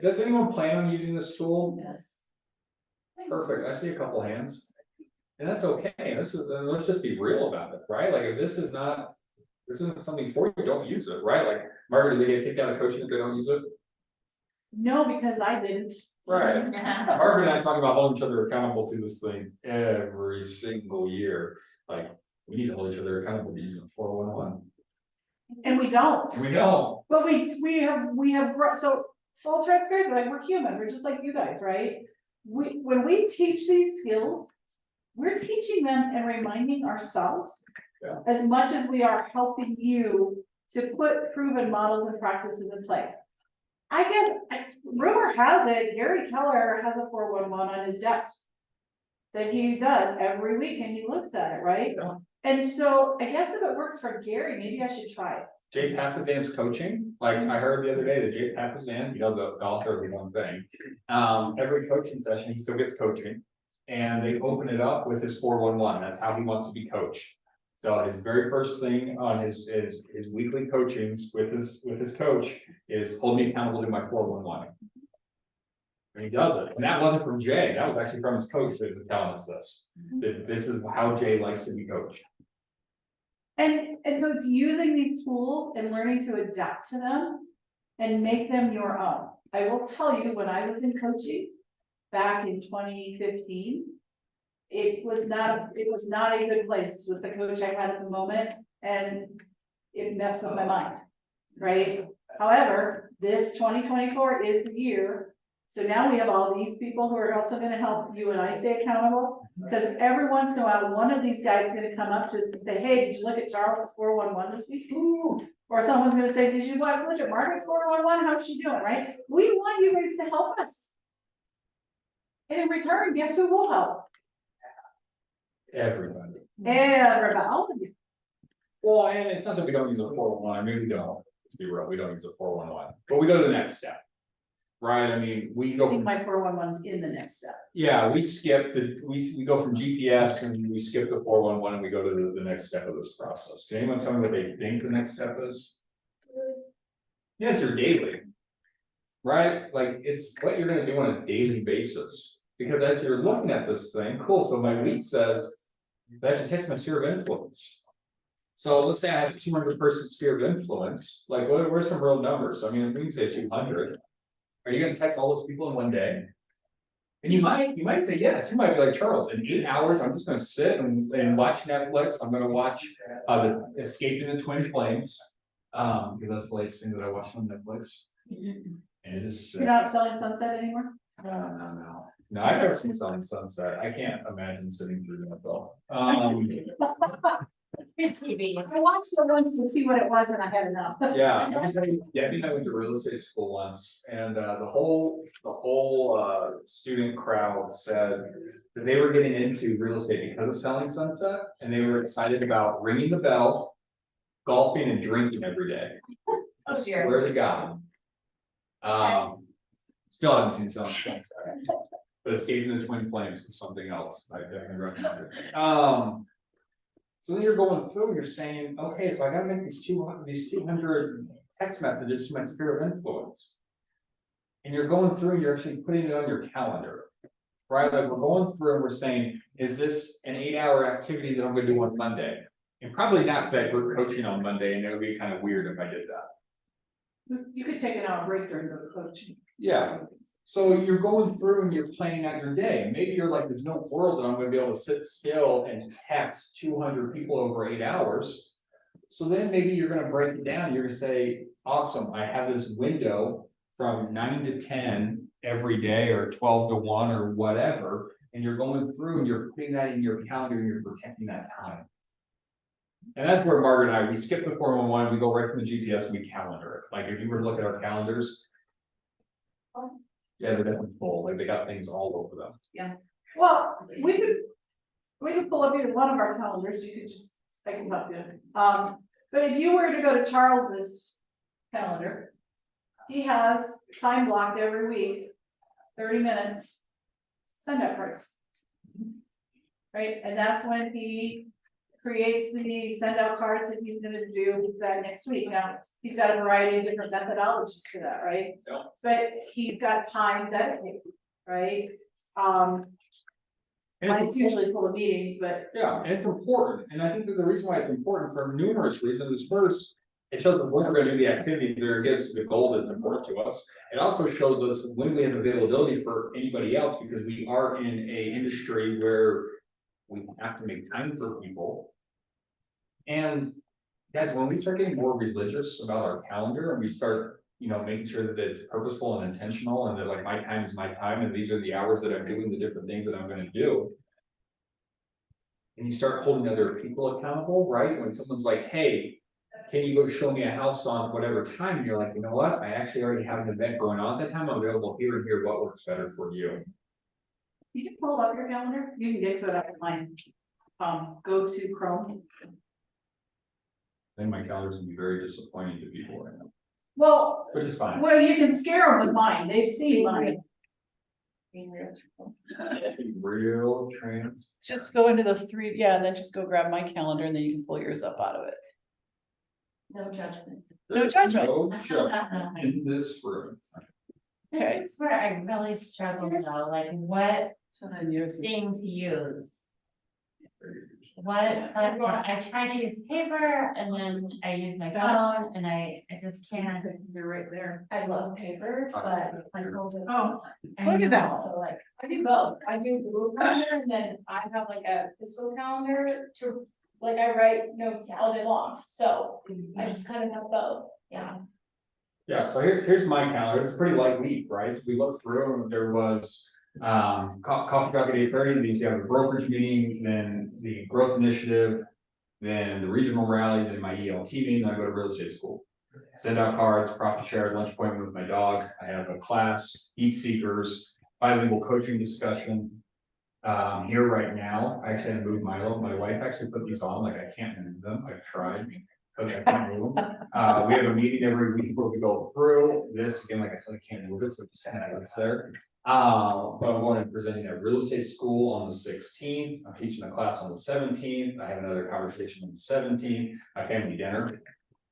Does anyone plan on using this tool? Yes. Perfect, I see a couple hands. And that's okay, this is, let's just be real about it, right? Like, if this isn't something for you, don't use it, right? Like, Margaret, do they get kicked out of coaching if they don't use it? No, because I didn't. Right. Margaret and I talk about holding each other accountable to this thing every single year, like, we need to hold each other accountable to using 411. And we don't. We don't. But we have, so full transparency, like we're human, we're just like you guys, right? When we teach these skills, we're teaching them and reminding ourselves. Yeah. As much as we are helping you to put proven models and practices in place. Rumor has it, Gary Keller has a 411 on his desk. That he does every week and he looks at it, right? Yeah. And so I guess if it works for Gary, maybe I should try it. Jay Papasan's coaching, like I heard the other day that Jay Papasan, the author of the one thing. Every coaching session, he still gets coaching. And they open it up with his 411, that's how he wants to be coached. So his very first thing on his weekly coachings with his coach is hold me accountable to my 411. And he does it, and that wasn't from Jay, that was actually from his coach that was telling us this, that this is how Jay likes to be coached. And so it's using these tools and learning to adapt to them and make them your own. I will tell you, when I was in coaching back in 2015, it was not a good place with the coach I had at the moment, and it messed with my mind, right? However, this 2024 is the year. So now we have all these people who are also gonna help you and I stay accountable, because every once in a while, one of these guys is gonna come up to us and say, hey, did you look at Charles' 411 this week? Ooh. Or someone's gonna say, did you look at Margaret's 411? How's she doing, right? We want you guys to help us. And in return, guess who will help? Everybody. Everybody, all of you. Well, and it's not that we don't use a 411, I mean, we don't, to be real, we don't use a 411, but we go to the next step. Right, I mean, we I go think from, my 411's in the next step. yeah, we skip we go from GPS and we skip the 411 and we go to the next step of this process. Can anyone tell me what they think the next step is? Yeah, it's your daily. Right, like it's what you're gonna do on a daily basis, because as you're looking at this thing, cool, so my week says that should text my sphere of influence. So let's say I have a 200 person sphere of influence, like what are some real numbers? I mean, we can say 200. Are you gonna text all those people in one day? And you might say yes, you might be like Charles, in 8 hours, I'm just gonna sit and watch Netflix, I'm gonna watch the Escaping the Twin Flames. Because that's the latest thing that I watched on Netflix. And it is sick. You're not selling Sunset anymore? No, I've never seen Selling Sunset, I can't imagine sitting through that though. It's good TV. I watched it once to see what it was and I had enough. Yeah, Debbie and I went to real estate school once, and the whole student crowd said that they were getting into real estate because of Selling Sunset, and they were excited about ringing the bell, golfing and drinking every day. I swear to God. Still haven't seen Selling Sunset, but Escaping the Twin Flames was something else. I definitely recommend it. So then you're going through, you're saying, okay, so I gotta make these 200 text messages to my sphere of influence. And you're going through and you're actually putting it on your calendar, right? Like we're going through and we're saying, is this an 8-hour activity that I'm gonna do on Monday? And probably not, because I work coaching on Monday and it would be kind of weird if I did that. You could take an hour break during the coaching. Yeah. So you're going through and you're planning out your day. Maybe you're like, there's no world that I'm gonna be able to sit still and text 200 people over 8 hours. So then maybe you're gonna break it down. You're gonna say, awesome, I have this window from 9 to 10 every day, or 12 to 1 or whatever. And you're going through and you're putting that in your calendar and you're protecting that time. And that's where Margaret and I, we skip the 411, we go right from the GPS and we calendar it. Like if you were to look at our calendars. Yeah, they're definitely full, like they got things all over them. Well, we could pull up either one of our calendars, you could just, I can help you. But if you were to go to Charles's calendar, he has time blocked every week, 30 minutes, send out cards. Right, and that's when he creates the send out cards that he's gonna do that next week. Now, he's got a variety of different methodologies to that, right? Yeah. But he's got time dedicated, right? And Mine's usually full of meetings, but yeah, and it's important, and I think that the reason why it's important for numerous reasons is first, it shows that when we're gonna do the activities, there gets to the goal that's important to us. It also shows us when we have availability for anybody else, because we are in a industry where we have to make time for people. And guys, when we start getting more religious about our calendar and we start, making sure that it's purposeful and intentional and that like my time is my time and these are the hours that I'm doing the different things that I'm gonna do. And you start holding other people accountable, right? When someone's like, hey, can you go show me a house on whatever time? And you're like, you know what? I actually already have an event going on at that time. I'm available here and here. What works better for you? you can pull up your calendar, you can get to it online. Go to Chrome. Then my calendar's gonna be very disappointing to people right now, Well, which is fine. you can scare them with mine, they've seen mine. Real trans. Just go into those three, yeah, and then just go grab my calendar and then you can pull yours up out of it. No judgment. No judgment. No judgment in this room. Okay. This is where I really struggle though, like what So then yours is. thing to use. What, like, I try to use paper and then I use my phone and I just can't. You're right there. I love paper, but I told you. Oh, I look at that. know, so like, I do both. I do Google Calendar and then I have like a physical calendar to, like, I write notes all day long, so I just kind of have both. Yeah, Yeah, so here's my calendar. It's a pretty light week, right? So we looked through and there was coffee talk at 8:30, then you have a brokerage meeting, then the growth initiative, then the regional rally, then my ELT meeting, then I go to real estate school. Send out cards, profit share, lunch appointment with my dog. I have a class, Eat Seekers, bilingual coaching discussion. Here right now, I actually had to move Milo. My wife actually put these on, like I can't move them. I've tried. Okay, I can't move them. We have a meeting every week where we go through this. Again, like I said, I can't move it, so it just kind of is there. But I'm going and presenting at real estate school on the 16th. I'm teaching a class on the 17th. I have another conversation on the 17th. My family dinner.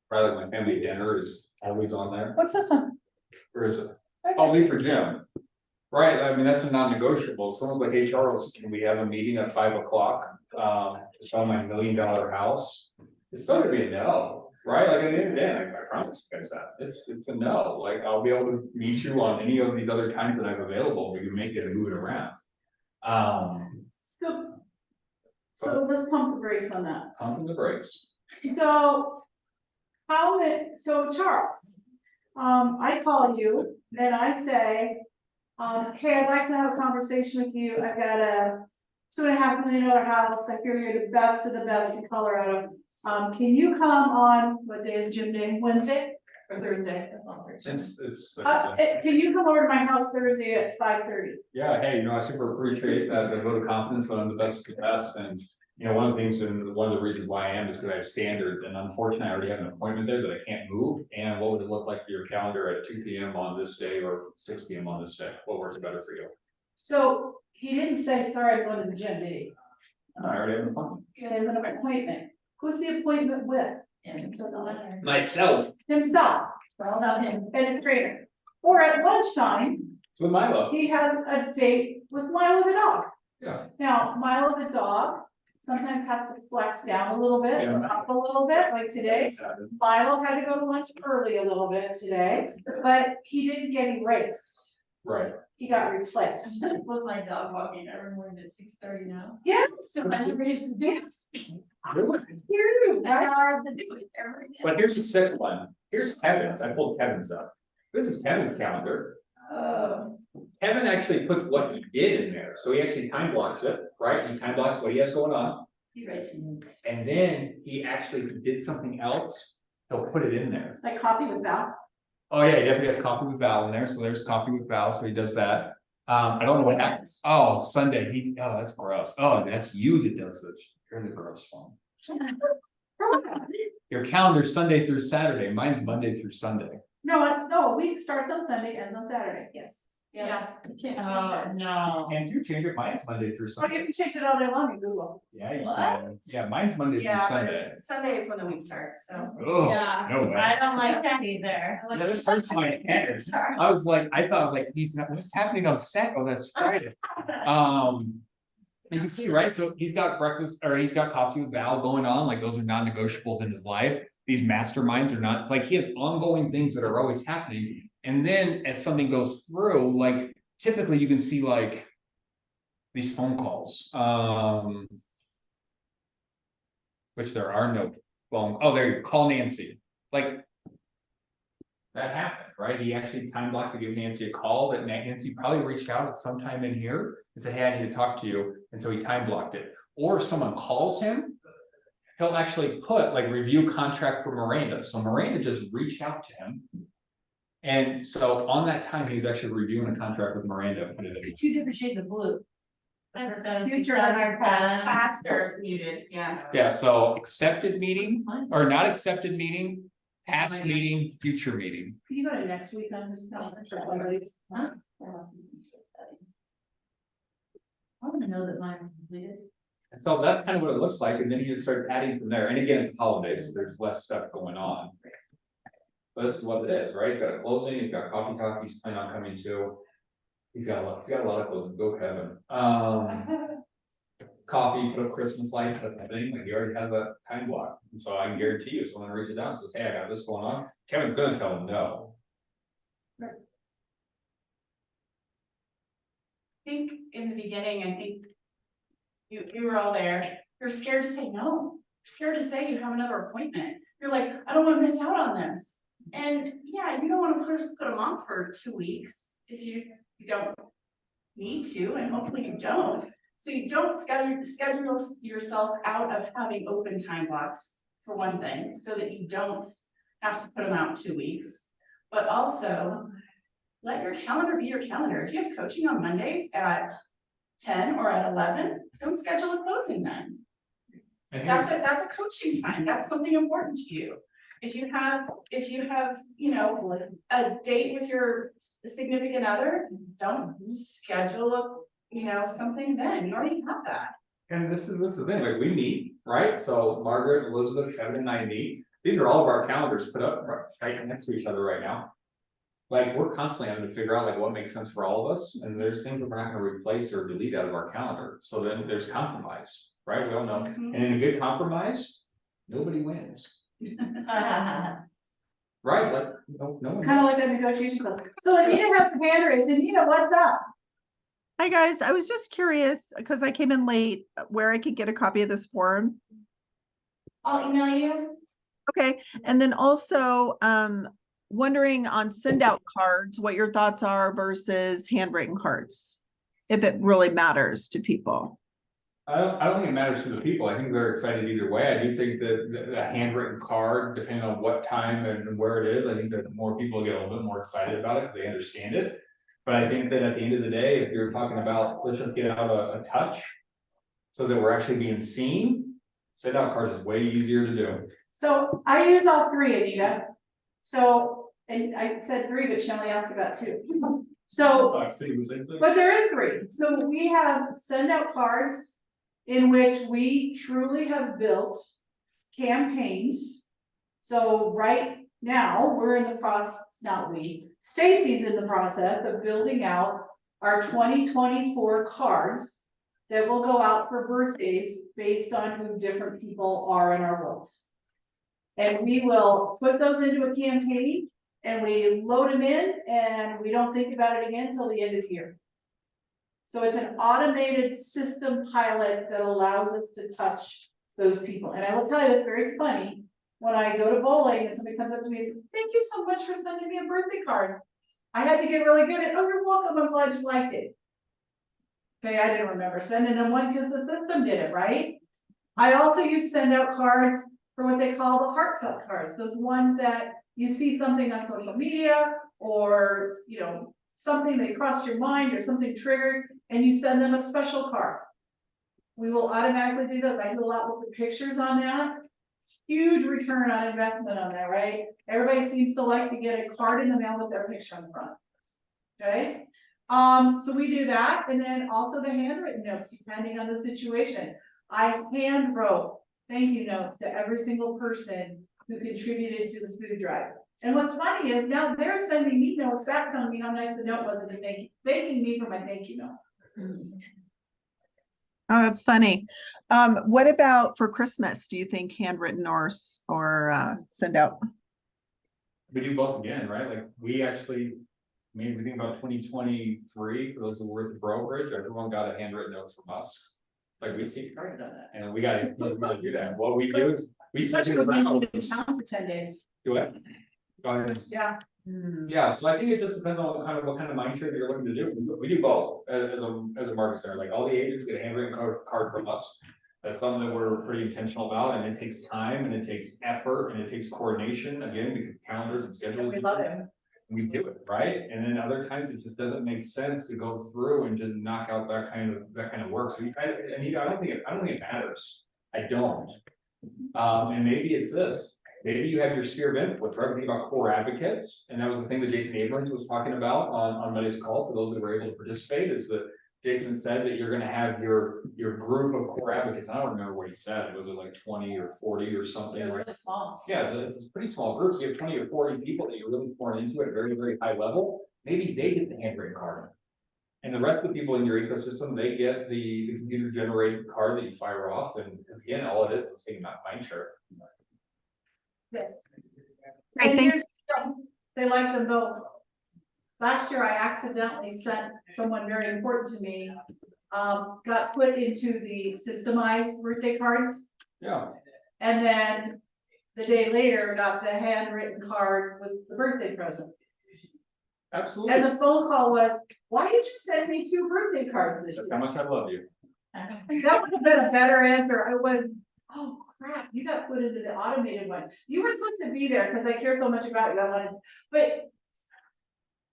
Rather, my family dinner is always on there. What's this one? Where is it? I'll leave for Jim. Right, I mean, that's a non-negotiable. Someone's like, hey, Charles, can we have a meeting at 5 o'clock? To sell my $1 million house? It's still gonna be a no, right? Like at the end of the day, I promise you guys that. It's a no. Like I'll be able to meet you on any of these other times that I'm available. We can make it and move it around. So let's pump the brakes on that. Pumping the brakes. So Charles, I call you and I say, hey, I'd like to have a conversation with you. I've got a $2.5 million house. I hear you're the best of the best in Colorado. Can you come on, what day is Gym Day? Wednesday or Thursday? That's not Thursday. It's Can you come over to my house Thursday at 5:30? yeah, hey, I super appreciate that the vote of confidence that I'm the best of the best. And one of the things and one of the reasons why I am is because I have standards, and unfortunately, I already have an appointment there that I can't move. And what would it look like for your calendar at 2 p.m. on this day or 6 p.m. on this day? What works better for you? So he didn't say, sorry, I'm going to the gym, did he? I already have an appointment. It is an appointment. Who's the appointment with? and it doesn't matter. Myself. Himself It's all about him. and his trainer. Or at lunchtime, It's with Milo. he has a date with Milo the dog. Yeah. Now, Milo the dog sometimes has to flex down a little bit, or up a little bit, like today. Milo had to go to lunch early a little bit today, but he didn't get erased. Right. He got replaced. With my dog walking every morning at 6:30 now. Yeah, So I never used to do this. Really? hear you, I right? have to do it every day. But here's the sick one. Here's Kevin's. I pulled Kevin's up. This is Kevin's calendar. Oh. Kevin actually puts what he did in there, so he actually time blocks it, right? He time blocks what he has going on. He writes notes. And then he actually did something else, he'll put it in there. Like coffee with Val? Oh yeah, he definitely has coffee with Val in there, so there's coffee with Val, so he does that. I don't know what happens. Oh, Sunday, oh, that's gross. Oh, that's you that does this. You're the gross one. Your calendar's Sunday through Saturday, mine's Monday through Sunday. No, a week starts on Sunday, ends on Saturday, yes. Yeah. You can't change Oh, it. no. And you change it, mine's Monday through So you Sunday. can change it all day long in Google. Yeah, you What? can. Yeah, mine's Monday through Yeah, but Sunday. Sunday is when the week starts, so. Oh, Yeah, no way. I don't like that either. Yeah, this hurts my head. I was like, he's not, what's happening on set? Oh, that's Friday. You can see, right? So he's got breakfast or he's got coffee with Val going on, like those are non-negotiables in his life. These masterminds are not, like he has ongoing things that are always happening. And then as something goes through, like typically you can see like these phone calls. Which there are no phone, oh, there you go, call Nancy. Like that happened, right? He actually time blocked to give Nancy a call, that Nancy probably reached out at some time in here and said, hey, I need to talk to you. And so he time blocked it. Or if someone calls him, he'll actually put like review contract for Miranda. So Miranda just reached out to him. And so on that time, he's actually reviewing a contract with Miranda. Two different shades of blue. Future faster is muted, yeah. Yeah, so accepted meeting or not accepted meeting, past meeting, future meeting. Can you go to next week on this? Huh? I wanna know that mine was completed. And so that's kind of what it looks like, and then you just start adding from there, and again, it's a holiday, so there's less stuff going on. But this is what it is, right? He's got a closing, he's got coffee talk, he's planning on coming to. He's got a lot of closing, go Kevin. Coffee, put up Christmas lights, that's the thing, like he already has a time block, and so I can guarantee you, if someone reaches out and says, hey, I got this going on, Kevin's gonna tell him no. I think in the beginning, I think you were all there, you're scared to say no, scared to say you have another appointment. You're like, I don't wanna miss out on this. And yeah, you don't wanna put them off for 2 weeks if you don't need to, and hopefully you don't. So you don't schedule yourself out of having open time blocks, for one thing, so that you don't have to put them out 2 weeks. But also, let your calendar be your calendar. If you have coaching on Mondays at 10 or at 11, don't schedule a closing then. And That's a coaching time. That's something important to you. If you have, you know, a date with your significant other, don't schedule something then. You already have that. And this is the thing, like we meet, right? So Margaret, Elizabeth, Kevin and I meet. These are all of our calendars put up right next to each other right now. Like we're constantly having to figure out like what makes sense for all of us. And there's things that we're not gonna replace or delete out of our calendar. So then there's compromise, right? We all know. And in a good compromise, nobody wins, right? Like no one. Kind of like that negotiation class. So Anita has her hand raised. Anita, what's up? Hi, guys. I was just curious because I came in late where I could get a copy of this form. I'll email you. Okay. And then also wondering on send out cards, what your thoughts are versus handwritten cards, if it really matters to people. I don't think it matters to the people. I think they're excited either way. I do think that the handwritten card, depending on what time and where it is, I think that the more people get a little bit more excited about it because they understand it. But I think that at the end of the day, if you're talking about, let's just get out a touch so that we're actually being seen, send out cards is way easier to do. So I use all three, Anita. So, and I said 3, but she only asked about 2. So, I was thinking the same thing. but there is 3. So we have send out cards in which we truly have built campaigns. So right now, we're in the process, Stacy's in the process of building out our 2024 cards that will go out for birthdays based on who different people are in our roles. And we will put those into a campaign and we load them in and we don't think about it again until the end of the year. So it's an automated system pilot that allows us to touch those people. And I will tell you, it's very funny when I go to bowling and somebody comes up to me and says, thank you so much for sending me a birthday card. I had to get really good at, oh, you're welcome, I'm glad you liked it. Okay, I didn't remember sending them one because the system did it, right? I also used to send out cards for what they call the heartfelt cards, those ones that you see something on social media or, you know, something that crossed your mind or something triggered, and you send them a special card. We will automatically do those. I do a lot with the pictures on that. Huge return on investment on that, right? Everybody seems to like to get a card in the mail with their picture on the front. Okay, so we do that, and then also the handwritten notes, depending on the situation. I hand wrote thank you notes to every single person who contributed to the food drive. And what's funny is now they're sending me notes back telling me how nice the note was and thanking me for my thank you note. Oh, that's funny. What about for Christmas? Do you think handwritten or send out? We do both again, right? Like, we actually, maybe we think about 2023, for those who were at the brokerage, everyone got a handwritten note from us. Like, we see, and we gotta do that. What we do is, we send it around. In town for 10 days. Do it. Go ahead. Yeah. Yeah, so I think it just depends on what kind of mind share you're looking to do. We do both as a market center. Like, all the agents get a handwritten card from us. That's something that we're pretty intentional about, and it takes time and it takes effort and it takes coordination, again, because calendars and schedules. We love it. We do it, right? And then other times it just doesn't make sense to go through and just knock out that kind of work. So I don't think it matters. I don't. And maybe it's this. Maybe you have your sphere of influence, right? Think about core advocates, and that was the thing that Jason Abrams was talking about on Monday's call. For those that were able to participate, is that Jason said that you're going to have your group of core advocates. I don't remember what he said. Was it like 20 or 40 or something? They're Right? really small. Yeah, it's a pretty small group. So you have 20 or 40 people that you're really pouring into at a very, very high level. Maybe they get the handwritten card. And the rest of the people in your ecosystem, they get the computer generated card that you fire off. And again, all it is taking that mind share. Yes. Great, And thank- here's the thing, they like them both. Last year, I accidentally sent someone very important to me, got put into the systemized birthday cards. Yeah. And then the day later, got the handwritten card with the birthday present. Absolutely. And the phone call was, why did you send me 2 birthday cards this That's year? how much I love you. That would have been a better answer. I was, oh crap, you got put into the automated one. You were supposed to be there because I care so much about you. I wanted, but.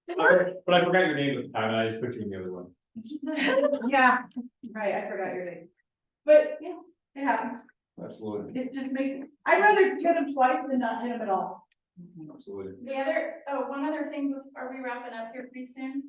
The worst, But I forgot your name at the time, and I just put you in the other one. yeah, right, I forgot your name. But, yeah, it happens. Absolutely. It just makes, I'd rather hit him twice than not hit him at all. Absolutely. One other thing, are we wrapping up here pretty soon?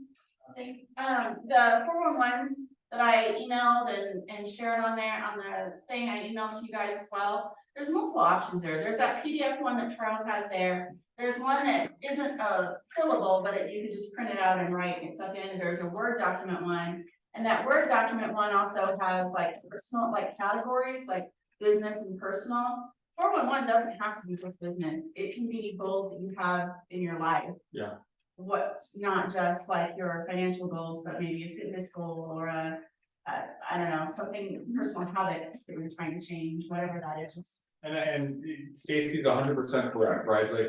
I think, the 411s that I emailed and shared on there, on the thing I emailed to you guys as well. There's multiple options there. There's that PDF one that Charles has there. There's one that isn't fillable, but you can just print it out and write and stuff in. There's a Word document one. And that Word document one also has like personal, like categories, like business and personal. 411 doesn't have to be just business. It can be goals that you have in your life. Yeah. What, not just like your financial goals, but maybe a fitness goal or I don't know, something, personal habits that you're trying to change, whatever that is. And Stacy's 100% correct, right? Like,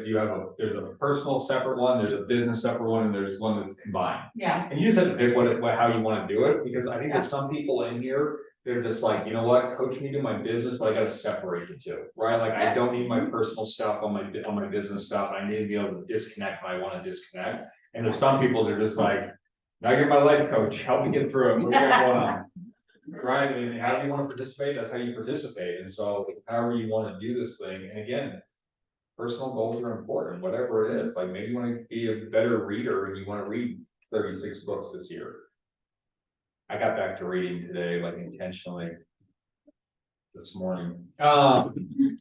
there's a personal separate one, there's a business separate one, and there's one that's combined. Yeah. And you just have to pick how you want to do it, because I think there's some people in here, they're just like, you know what, coach me to my business, but I gotta separate the two, right? Like, I don't need my personal stuff on my business stuff. I need to be able to disconnect when I want to disconnect. And there's some people that are just like, now you're my life coach, help me get through it, what do you got going on? Right, and how do you want to participate? That's how you participate. And so however you want to do this thing, and again, personal goals are important, whatever it is. Like, maybe you want to be a better reader and you want to read 36 books this year. I got back to reading today, like, intentionally this morning. Very,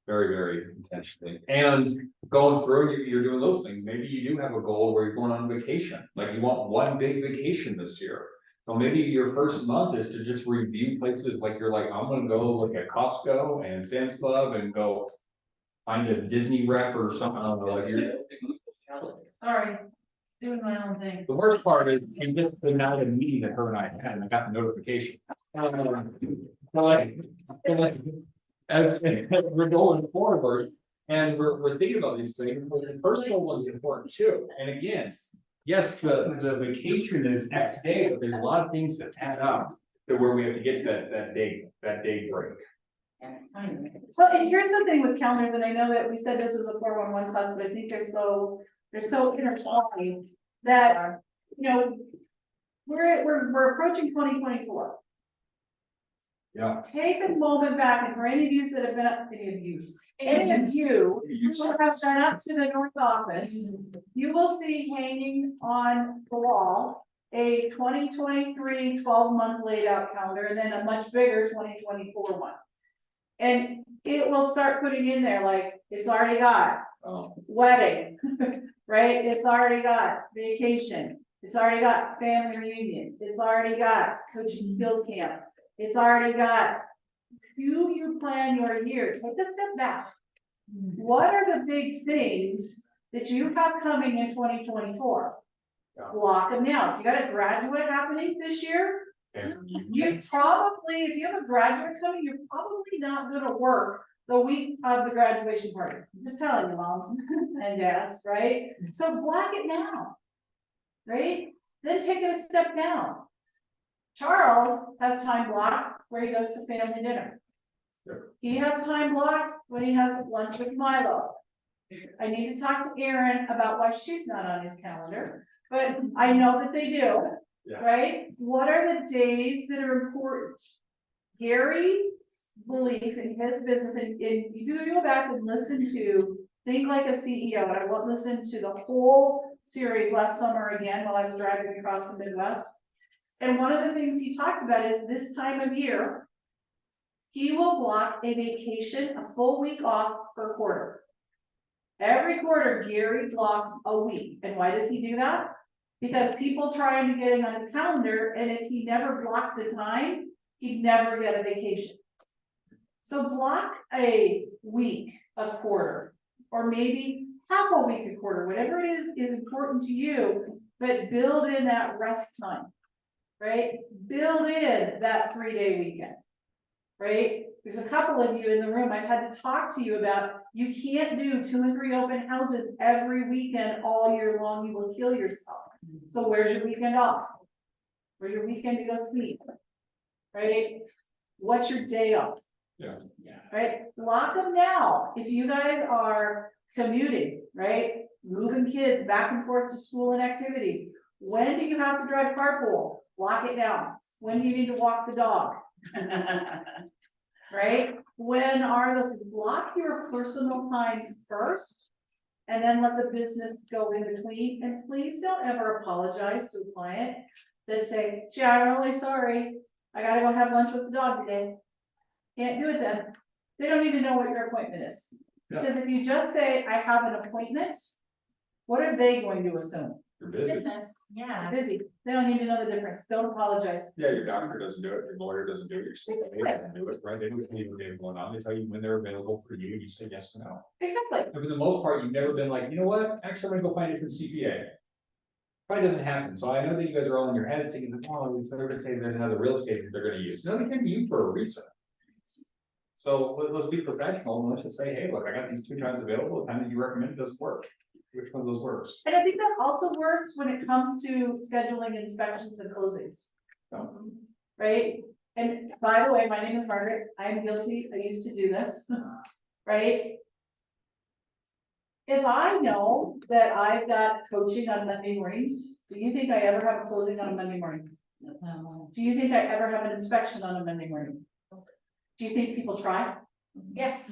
very intentionally. And going through, you're doing those things. Maybe you do have a goal where you're going on vacation. Like, you want one big vacation this year. So maybe your first month is to just review places, like you're like, I'm gonna go look at Costco and Sam's Club and go find a Disney rep or something. I don't know, like you're. Sorry, doing my own thing. The worst part is, it gets the night of meeting that her and I had, and I got the notification. So like, as we're going forward, And we're thinking about these things, but the personal one's important too, and again, yes, the vacation is X day, but there's a lot of things that add up. To where we have to get to that day break. Well, and here's the thing with calendars, and I know that we said this was a 411 class, but I think they're so intertwined that, you know, we're approaching 2024. Yeah. Take a moment back, and for any of you that have been up, any of you who have been up to the North Office, you will see hanging on the wall a 2023 12-month laid out calendar, and then a much bigger 2024 one. And it will start putting in there, like, it's already got wedding, right? It's already got vacation. It's already got family reunion. It's already got coaching skills camp. It's already got who you plan your year. Take a step back. What are the big things that you have coming in 2024? Block them now. If you got a graduate happening this year, you probably, if you have a graduate coming, you're probably not gonna work the week of the graduation party. I'm just telling you, moms and dads, right? So block it now, right? Then take it a step down. Charles has time blocked where he goes to family dinner. He has time blocked when he has lunch with Milo. I need to talk to Erin about why she's not on his calendar, but I know that they do. Yeah. Right? What are the days that are important? Gary's belief in his business, and if you go back and listen to Think Like a CEO, and I won't listen to the whole series last summer again while I was driving across the Midwest. And one of the things he talks about is this time of year, he will block a vacation, a full week off per quarter. Every quarter, Gary blocks a week. And why does he do that? Because people trying to get on his calendar, and if he never blocked the time, he'd never get a vacation. So block a week, a quarter, or maybe half a week, a quarter, whatever it is important to you, but build in that rest time, right? Build in that 3-day weekend, right? There's a couple of you in the room I've had to talk to you about, you can't do 2 and 3 open houses every weekend all year long, you will kill yourself. So where's your weekend off? Where's your weekend to go sleep? Right? What's your day off? Yeah. Right? Lock them now. If you guys are commuting, right? Moving kids back and forth to school and activities. When do you have to drive carpool? Lock it down. When do you need to walk the dog? Right? When are those, block your personal time first. And then let the business go in between, and please don't ever apologize to a client that say, gee, I'm really sorry, I gotta go have lunch with the dog today. Can't do it then. They don't need to know what your appointment is. Yeah. Because if you just say, I have an appointment, what are they going to assume? You're busy. Business, yeah. Busy. They don't need to know the difference. Don't apologize. Yeah, your doctor doesn't do it, your lawyer doesn't do it, your CPA doesn't do it, right? They don't even get going on. They tell you when they're available for you, you say yes or no. Exactly. And for the most part, you've never been like, you know what, actually, I'm gonna go find a different CPA. Probably doesn't happen. So I know that you guys are all in your heads thinking, oh, it's never gonna say there's another real estate that they're gonna use. No, they came to you for a reason. So let's be professional and let's just say, hey, look, I got these 2 times available. The time that you recommend does work. Which one of those works? And I think that also works when it comes to scheduling inspections and closings. Right? And by the way, my name is Margaret. I'm guilty. I used to do this. Right? If I know that I've got coaching on Monday mornings, do you think I ever have a closing on a Monday morning? Do you think I ever have an inspection on a Monday morning? Do you think people try? Yes.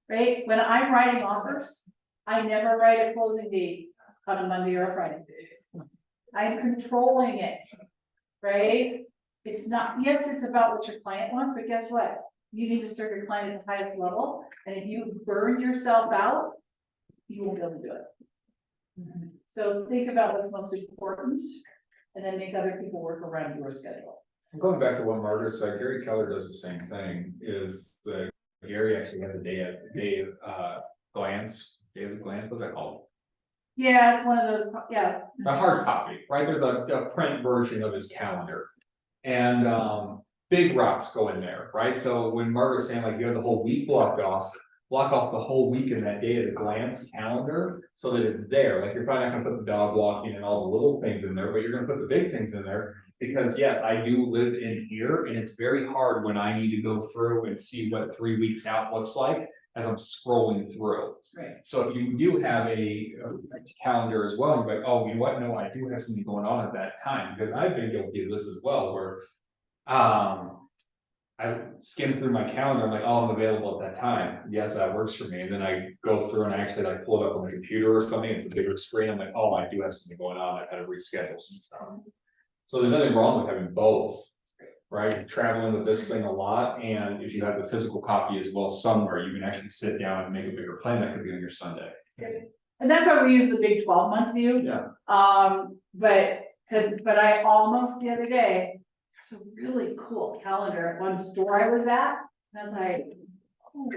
Right? When I'm writing offers, I never write a closing date on a Monday or a Friday. I'm controlling it, right? It's not, yes, it's about what your client wants, but guess what? You need to serve your client at the highest level, and if you burn yourself out, you won't be able to do it. So think about what's most important, and then make other people work around your schedule. I'm going back to what Margaret said, Gary Keller does the same thing, is that Gary actually has a daily glance, what's that called? Yeah, it's one of those, yeah. A hard copy, right? There's a print version of his calendar. And big rocks go in there, right? So when Margaret's saying like you have the whole week blocked off, block off the whole week in that day at a glance calendar, so that it's there, like, you're probably not gonna put the dog walking and all the little things in there, but you're gonna put the big things in there. Because yes, I do live in here, and it's very hard when I need to go through and see what 3 weeks out looks like as I'm scrolling through. Right. So if you do have a calendar as well, you're like, oh, you know what, no, I do have something going on at that time, because I've been guilty of this as well, where. I skim through my calendar, I'm like, oh, I'm available at that time, yes, that works for me, and then I go through and I actually like pull it up on my computer or something, it's a bigger screen, I'm like, oh, I do have something going on, I gotta reschedule some stuff. So there's nothing wrong with having both, right, traveling with this thing a lot, and if you have the physical copy as well somewhere, you can actually sit down and make a bigger plan, that could be on your Sunday. And that's why we use the big 12-month view. Yeah. But I almost the other day, there's a really cool calendar at one store I was at, and I was like, oh,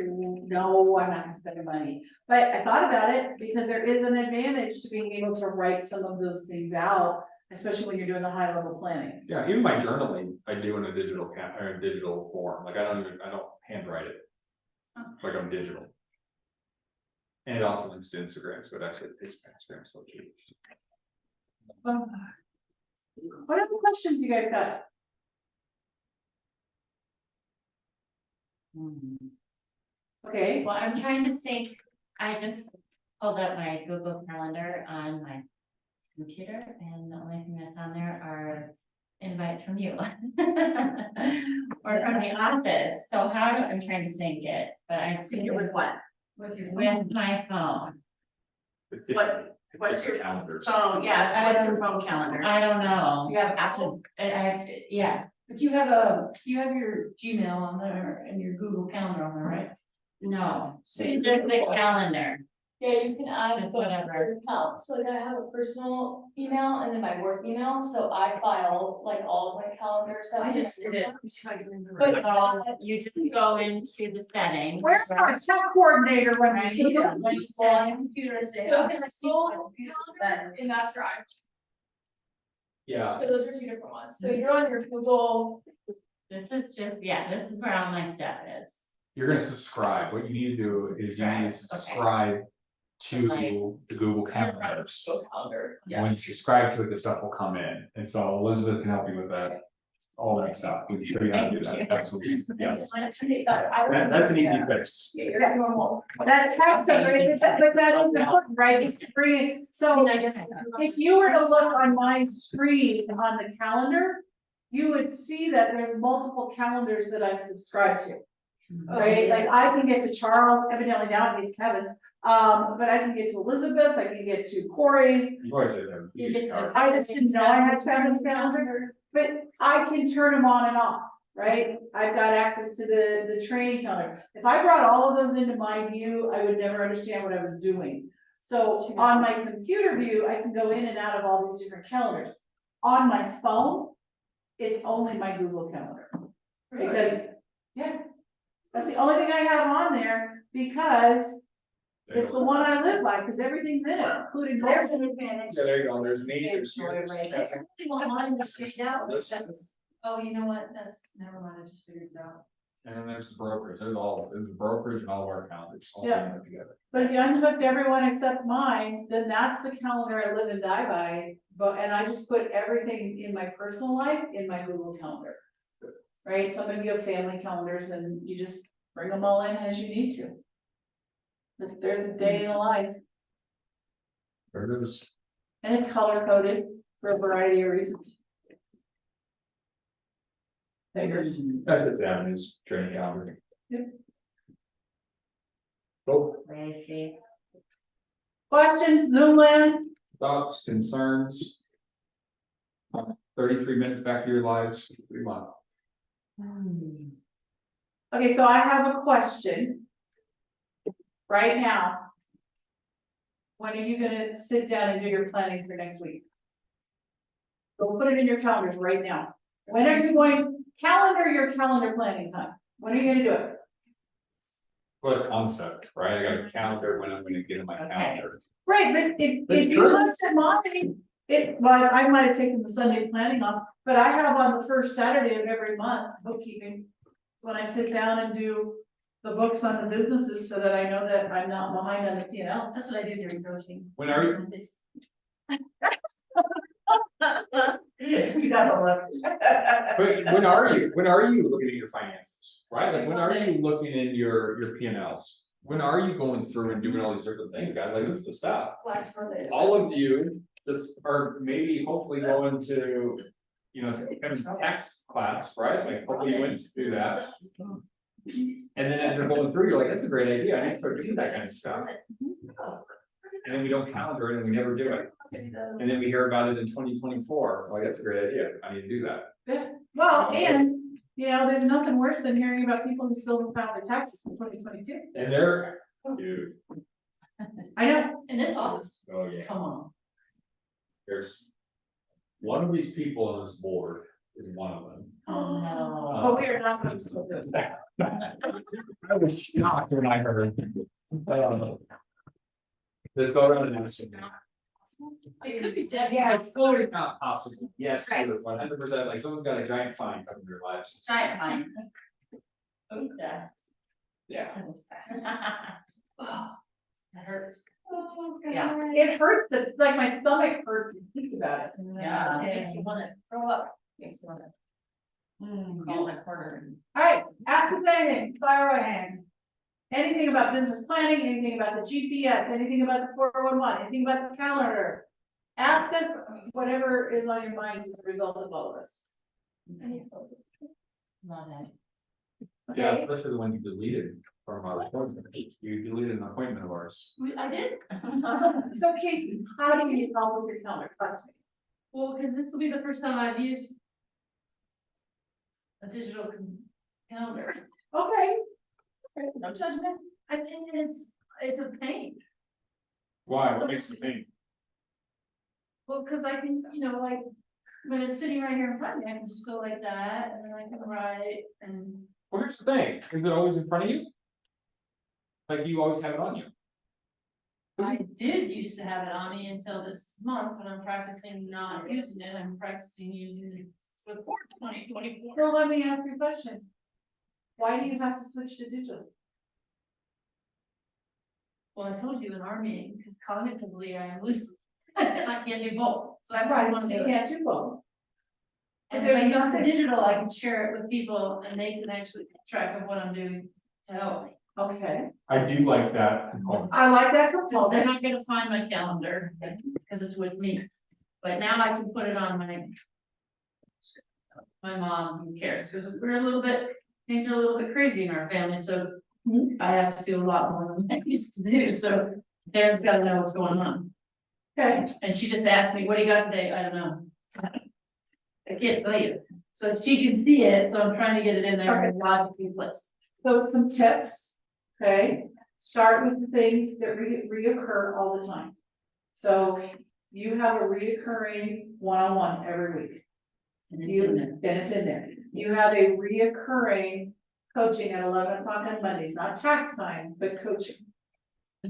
no, I'm not gonna spend the money. But I thought about it, because there is an advantage to being able to write some of those things out, especially when you're doing the high level planning. Yeah, even my journaling, I do in a digital or a digital form, like I don't handwrite it. Like I'm digital. And it also links to Instagram, so it actually takes my Instagram so too. What other questions you guys got? Okay, Well, I'm trying to think, I just pulled up my Google Calendar on my computer, and the only thing that's on there are invites from you. Or from the office, so I'm trying to sync it, but I sync it with what? With my phone. What's your calendars? phone, yeah, what's your phone calendar? I don't know. Do you have It's Apple? just- yeah, But you have your Gmail on there and your Google Calendar on there, right? no, So it's you just the can, calendar. yeah, you can add Just both whatever. your accounts, so like I have a personal email and then my work email, so I file like all of my calendars. I just did it. But You just go into the settings. where's our tech coordinator when we Right. need So him? when you fall on your computer, it's so in the Google calendar in that drive, Yeah, so those are two different ones, so you're on your Google. This is just, this is where all my stuff is. you're gonna subscribe, what you need to do is you need to subscribe to the Google calendars. Google Calendar, And when you subscribe to it, the stuff will come in, and so Elizabeth can help you with that, all that stuff, we can show you how to do Thank you. that, absolutely, yes. That's an easy fix. That's normal. That text, but that is important, right, is to bring it, so if you were to look on my screen on the calendar, you would see that there's multiple calendars that I've subscribed to. Right, like I can get to Charles, evidently now I get to Kevin's, but I can get to Elizabeth's, I can get to Corey's. You always said that. You get to- I just didn't know I had Kevin's calendar, but I can turn them on and off, right? I've got access to the training calendar. If I brought all of those into my view, I would never understand what I was doing. So on my computer view, I can go in and out of all these different calendars. On my phone, it's only my Google Calendar. Because, yeah, that's the only thing I have on there, because it's the one I live by, because everything's in it, including. There's an advantage. Yeah, there you go, there's me, there's you. Right. That's- Oh, you know what, never mind, I just figured it out. And then there's the brokerage, there's the brokerage and all of our calendars, all Yeah. together. But if you unhooked everyone except mine, then that's the calendar I live and die by, and I just put everything in my personal life in my Google Calendar. Right, some of you have family calendars and you just bring them all in as you need to. But there's a day in a life, There it is. and it's color coded for a variety of reasons. Figures. That's what's down is training calendar. Yep. Cool, Crazy. Questions, Zoomland? thoughts, concerns? 33 minutes back to your lives, 3 months. Okay, so I have a question. Right now. When are you gonna sit down and do your planning for next week? Go put it in your calendars right now. When are you going, calendar your calendar planning time? When are you gonna do it? What a concept, right? I got a calendar when I'm gonna get in my Okay. calendar. Right, but if That's you true. looked at mine, well, I might have taken the Sunday planning off, but I have on the first Saturday of every month bookkeeping. When I sit down and do the books on the businesses so that I know that I'm not behind on the P and Ls. That's what I do during coaching. When are you, You gotta look. but when are you looking at your finances, right? Like, when are you looking in your P and Ls? When are you going through and doing all these different things, guys? Like, this is the stuff. Last Monday. All of you just are maybe hopefully going to, you know, Kevin's tax class, right? Like, hopefully you went to do that. And then as you're going through, you're like, that's a great idea, I need to start doing that kind of stuff. And then we don't calendar it and we never do it. And then we hear about it in 2024, like, that's a great idea, I need to do that. Well, and, you know, there's nothing worse than hearing about people who still don't file their taxes from 2022. And they're, dude, I know. In this office, oh yeah, come on. there's. One of these people on this board is one of them. Oh, no. But we are not gonna so good. I was shocked when I heard. Let's go around and ask him now. It could be Deb. Yeah, it's totally not possible, yes, Right. 100%, like, someone's got a giant fine coming to their lives. Giant fine. Okay. Yeah. That hurts. Yeah, it hurts to, like, my stomach hurts to think about it. Yeah. It makes you wanna throw up. Makes you wanna Mm. crawl in a corner and. Alright, ask us anything, fire away. Anything about business planning, anything about the GPS, anything about the 411, anything about the calendar. Ask us whatever is on your minds as a result of all of this. Not that. Yeah, Okay, especially the one you deleted from our appointment, you deleted an appointment of ours. I did. so Casey, how do you need help with your calendar? Talk to me. Well, cause this will be the first time I've used a digital calendar. Okay. No judgment. I think it's a pain. Why, what makes it pain? Well, cause I can, you know, like, when it's sitting right here in front of me, I can just go like that, and then I can write, and. Well, here's the thing, is it always in front of you? Like, you always have it on you? I did used to have it on me until this month, but I'm practicing not using it, I'm practicing using it before 2024. So let me ask you a question. Why do you have to switch to digital? Well, I told you in our meeting, because cognitively I am losing, I can't do both, so I Right, probably so want to you do it. can't do both. And But if I there's use the nothing- digital, I can share it with people and they can actually keep track of what I'm doing to help me. Okay, I do like that component. I like that Because they're component. not gonna find my calendar, because it's with me, but now I can put it on my mom, who cares, because we're a little bit, things are a little bit crazy in our family, so. I have to do a lot more than I used to do, so Darren's gotta know what's going on, Okay, and she just asked me, what do you got today, I don't know. I can't tell you, so she can see it, so I'm trying to get it in there in a logical place. so some tips, okay? Start with the things that reoccur all the time. So you have a reoccurring one-on-one every week. And it's in there. And it's in there. You have a reoccurring coaching at 11 o'clock on Mondays, not tax time, but coaching.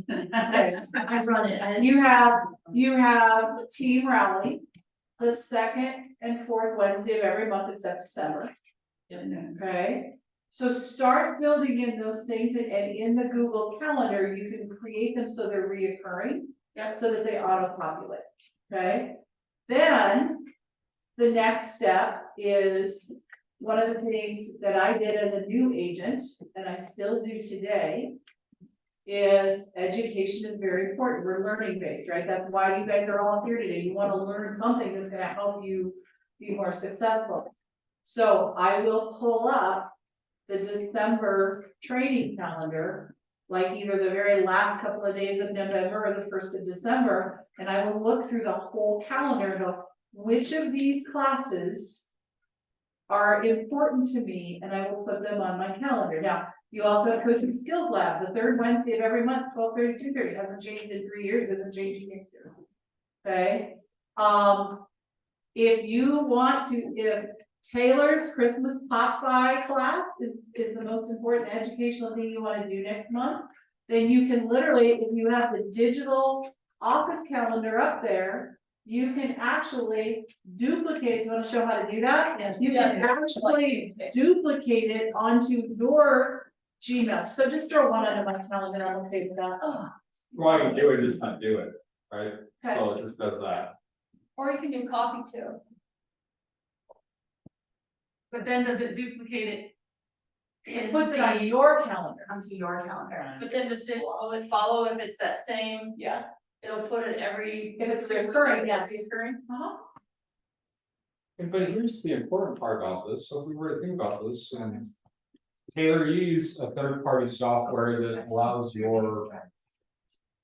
I run it, You have team rally, the second and fourth Wednesday of every month except December. Okay, so start building in those things and in the Google Calendar, you can create them so they're reoccurring. Yep. So that they auto-populate, okay? Then, the next step is, one of the things that I did as a new agent, and I still do today, is education is very important, we're learning based, right? That's why you guys are all here today, you wanna learn something that's gonna help you be more successful. So I will pull up the December training calendar, like either the very last couple of days of November or the 1st of December, and I will look through the whole calendar and go, which of these classes are important to me, and I will put them on my calendar. Now, you also have coaching skills lab, the third Wednesday of every month, 12:30 to 2:30, hasn't changed in 3 years, isn't changing next year. Okay, if you want to, if Taylor's Christmas pop by class is the most important educational thing you wanna do next month, then you can literally, if you have the digital office calendar up there, you can actually duplicate, do you wanna show how to do that? Yes. You can actually duplicate it onto your Gmail, so just throw one into my calendar, I'm okay with that. Oh, Well, I can do it, just not do it, right? Okay. So it just does that. or you can do copy too. But then does it duplicate it? It puts it on your calendar. Onto your calendar. But then will it follow if it's that same? Yeah. It'll put it every. If it's recurring, yes. Recurring? Uh-huh. But here's the important part about this, so if we were to think about this, Taylor, you use a third-party software that allows your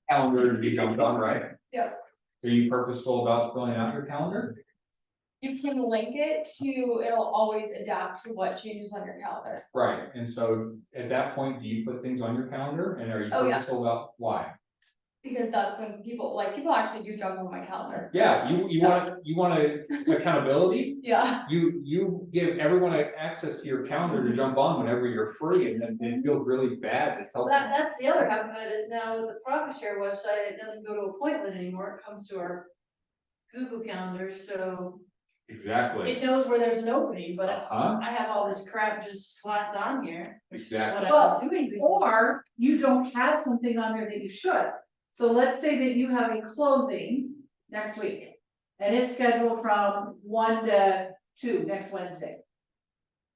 calendar to be jumped on, right? Yep. Are you purposeful about filling out your calendar? You can link it to, it'll always adapt to what changes on your calendar. Right, and so at that point, do you put things on your calendar, and are you Oh, yeah. purposeful about why? Because that's when people actually do jump on my calendar. Yeah, you want accountability, Yeah. you give everyone access to your calendar to jump on whenever you're free, and then it feels really bad to tell someone. That's the other half of it is now with the profit share website, it doesn't go to appointment anymore, it comes to our Google Calendar, so Exactly, it knows where there's an opening, but if uh-huh, I have all this crap just slapped on here, exactly. what I was doing before. Or you don't have something on there that you should. So let's say that you have a closing next week. And it's scheduled from 1 to 2 next Wednesday.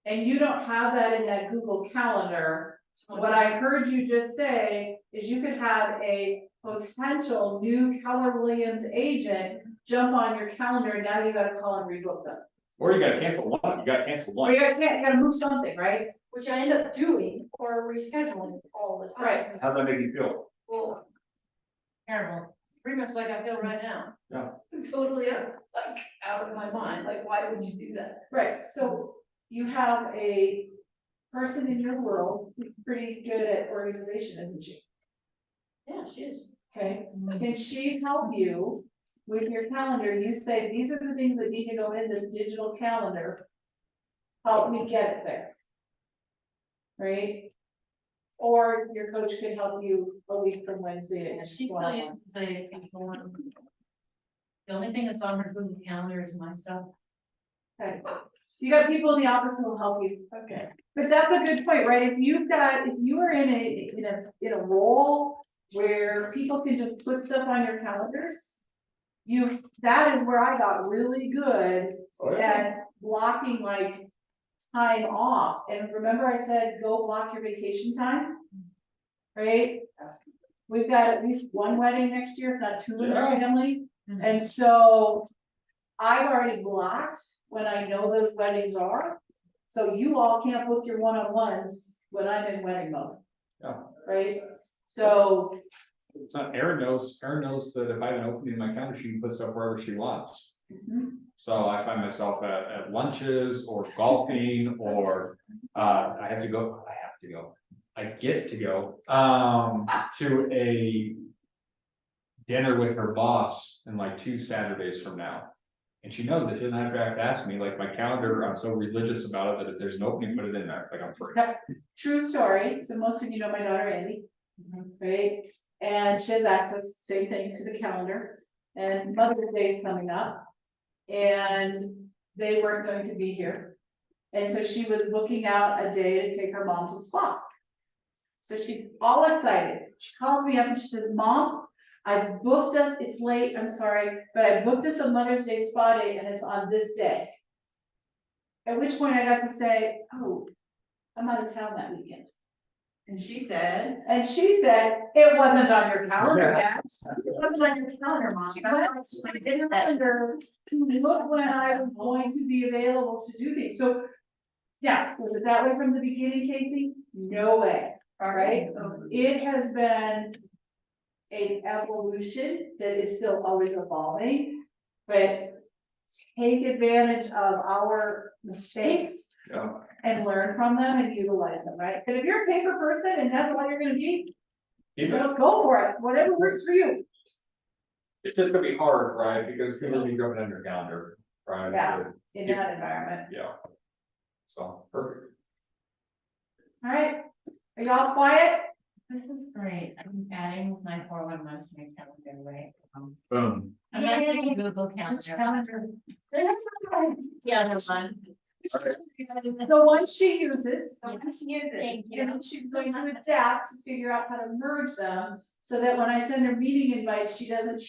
And you don't have that in that Google Calendar. What I heard you just say is you could have a potential new Keller Williams agent jump on your calendar, and now you gotta call and rebook them. Or you gotta cancel one, you gotta cancel Or one. you gotta move something, right? Which I end up doing or rescheduling all the time. Right. 'Cause, How's that make you feel? well, terrible, pretty much like I feel right now. Yeah. Totally like out of my mind, like why would you do that? Right, so you have a person in your world who's pretty good at organization, isn't she? Yeah, she is. Okay, can she help you with your calendar? You say, these are the things that need to go in this digital calendar. Help me get it there. Right? Or your coach could help you a week from Wednesday and She she's tell you to say people want. The only thing that's on her Google Calendar is my stuff. Okay, you got people in the office who will help you. Okay. But that's a good point, right? If you are in a role where people can just put stuff on your calendars. That is where I got really good at blocking like time off. And remember I said, go block your vacation time? Right? We've got at least one wedding next year, if not 2 in our family. And so I've already blocked when I know those weddings are. So you all can't book your one-on-ones when I'm in wedding mode. Yeah. Right? So, It's not, Erin knows that if I have an opening in my calendar, she can put stuff wherever she wants. So I find myself at lunches or golfing or, I get to go, to a dinner with her boss in like 2 Saturdays from now. And she knows that she doesn't have to ask me, like my calendar, I'm so religious about it that if there's an opening, put it in there, like I'm free. true story, so most of you know my daughter Andy, right? And she has access, same thing, to the calendar, and Mother's Day is coming up. And they weren't going to be here. And so she was booking out a day to take her mom to the spa. So she's all excited, she calls me up and she says, Mom, I've booked us, it's late, I'm sorry, but I booked us a Mother's Day spa day and it's on this day. At which point I got to say, oh, I'm out of town that weekend. And she said, It wasn't on your calendar yet. it wasn't on your calendar, Mom. She That's went why I to didn't the calendar to look when I was going to be available to do things, so. Yeah, was it that way from the beginning, Casey? No way, alright, it has been. An evolution that is still always evolving, but take advantage of our mistakes. Yeah. And learn from them and utilize them, right? But if you're a paper person and that's all you're gonna be, go for it, whatever works for you. It's just gonna be hard, right, because people will be jumping on your calendar, right? Yeah. In that environment, Yeah. So, perfect. alright, are y'all quiet? This is great. I'm adding my 411 to my calendar, right? Boom. I'm not taking Google Calendar. Yeah, that's fun. The one she uses, the one she uses, Thank you. and then she's going to adapt to figure out how to merge them. So that when I send her meeting invites, she doesn't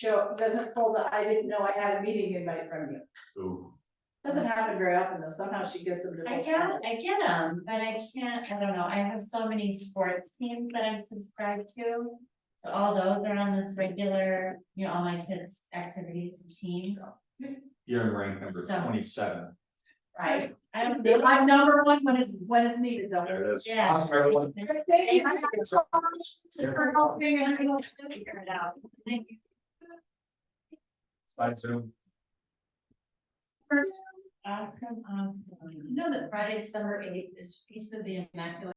pull the, I didn't know I had a meeting invite from you. Ooh. Doesn't happen very often though, somehow she gets them to. I both get sides. but I can't, I don't know, I have so many sports teams that I'm subscribed to. So all those are on this regular, you know, all my kids' activities and teams. You're in rank number So- 27. Right. I don't know. I'm number one when it's needed though. There it is. Yeah. Awesome, everyone. Thank you for helping and I will Figure it out. Thank you. Bye, Zoom. Awesome. You know that Friday, December 8th is Feast of the Immaculate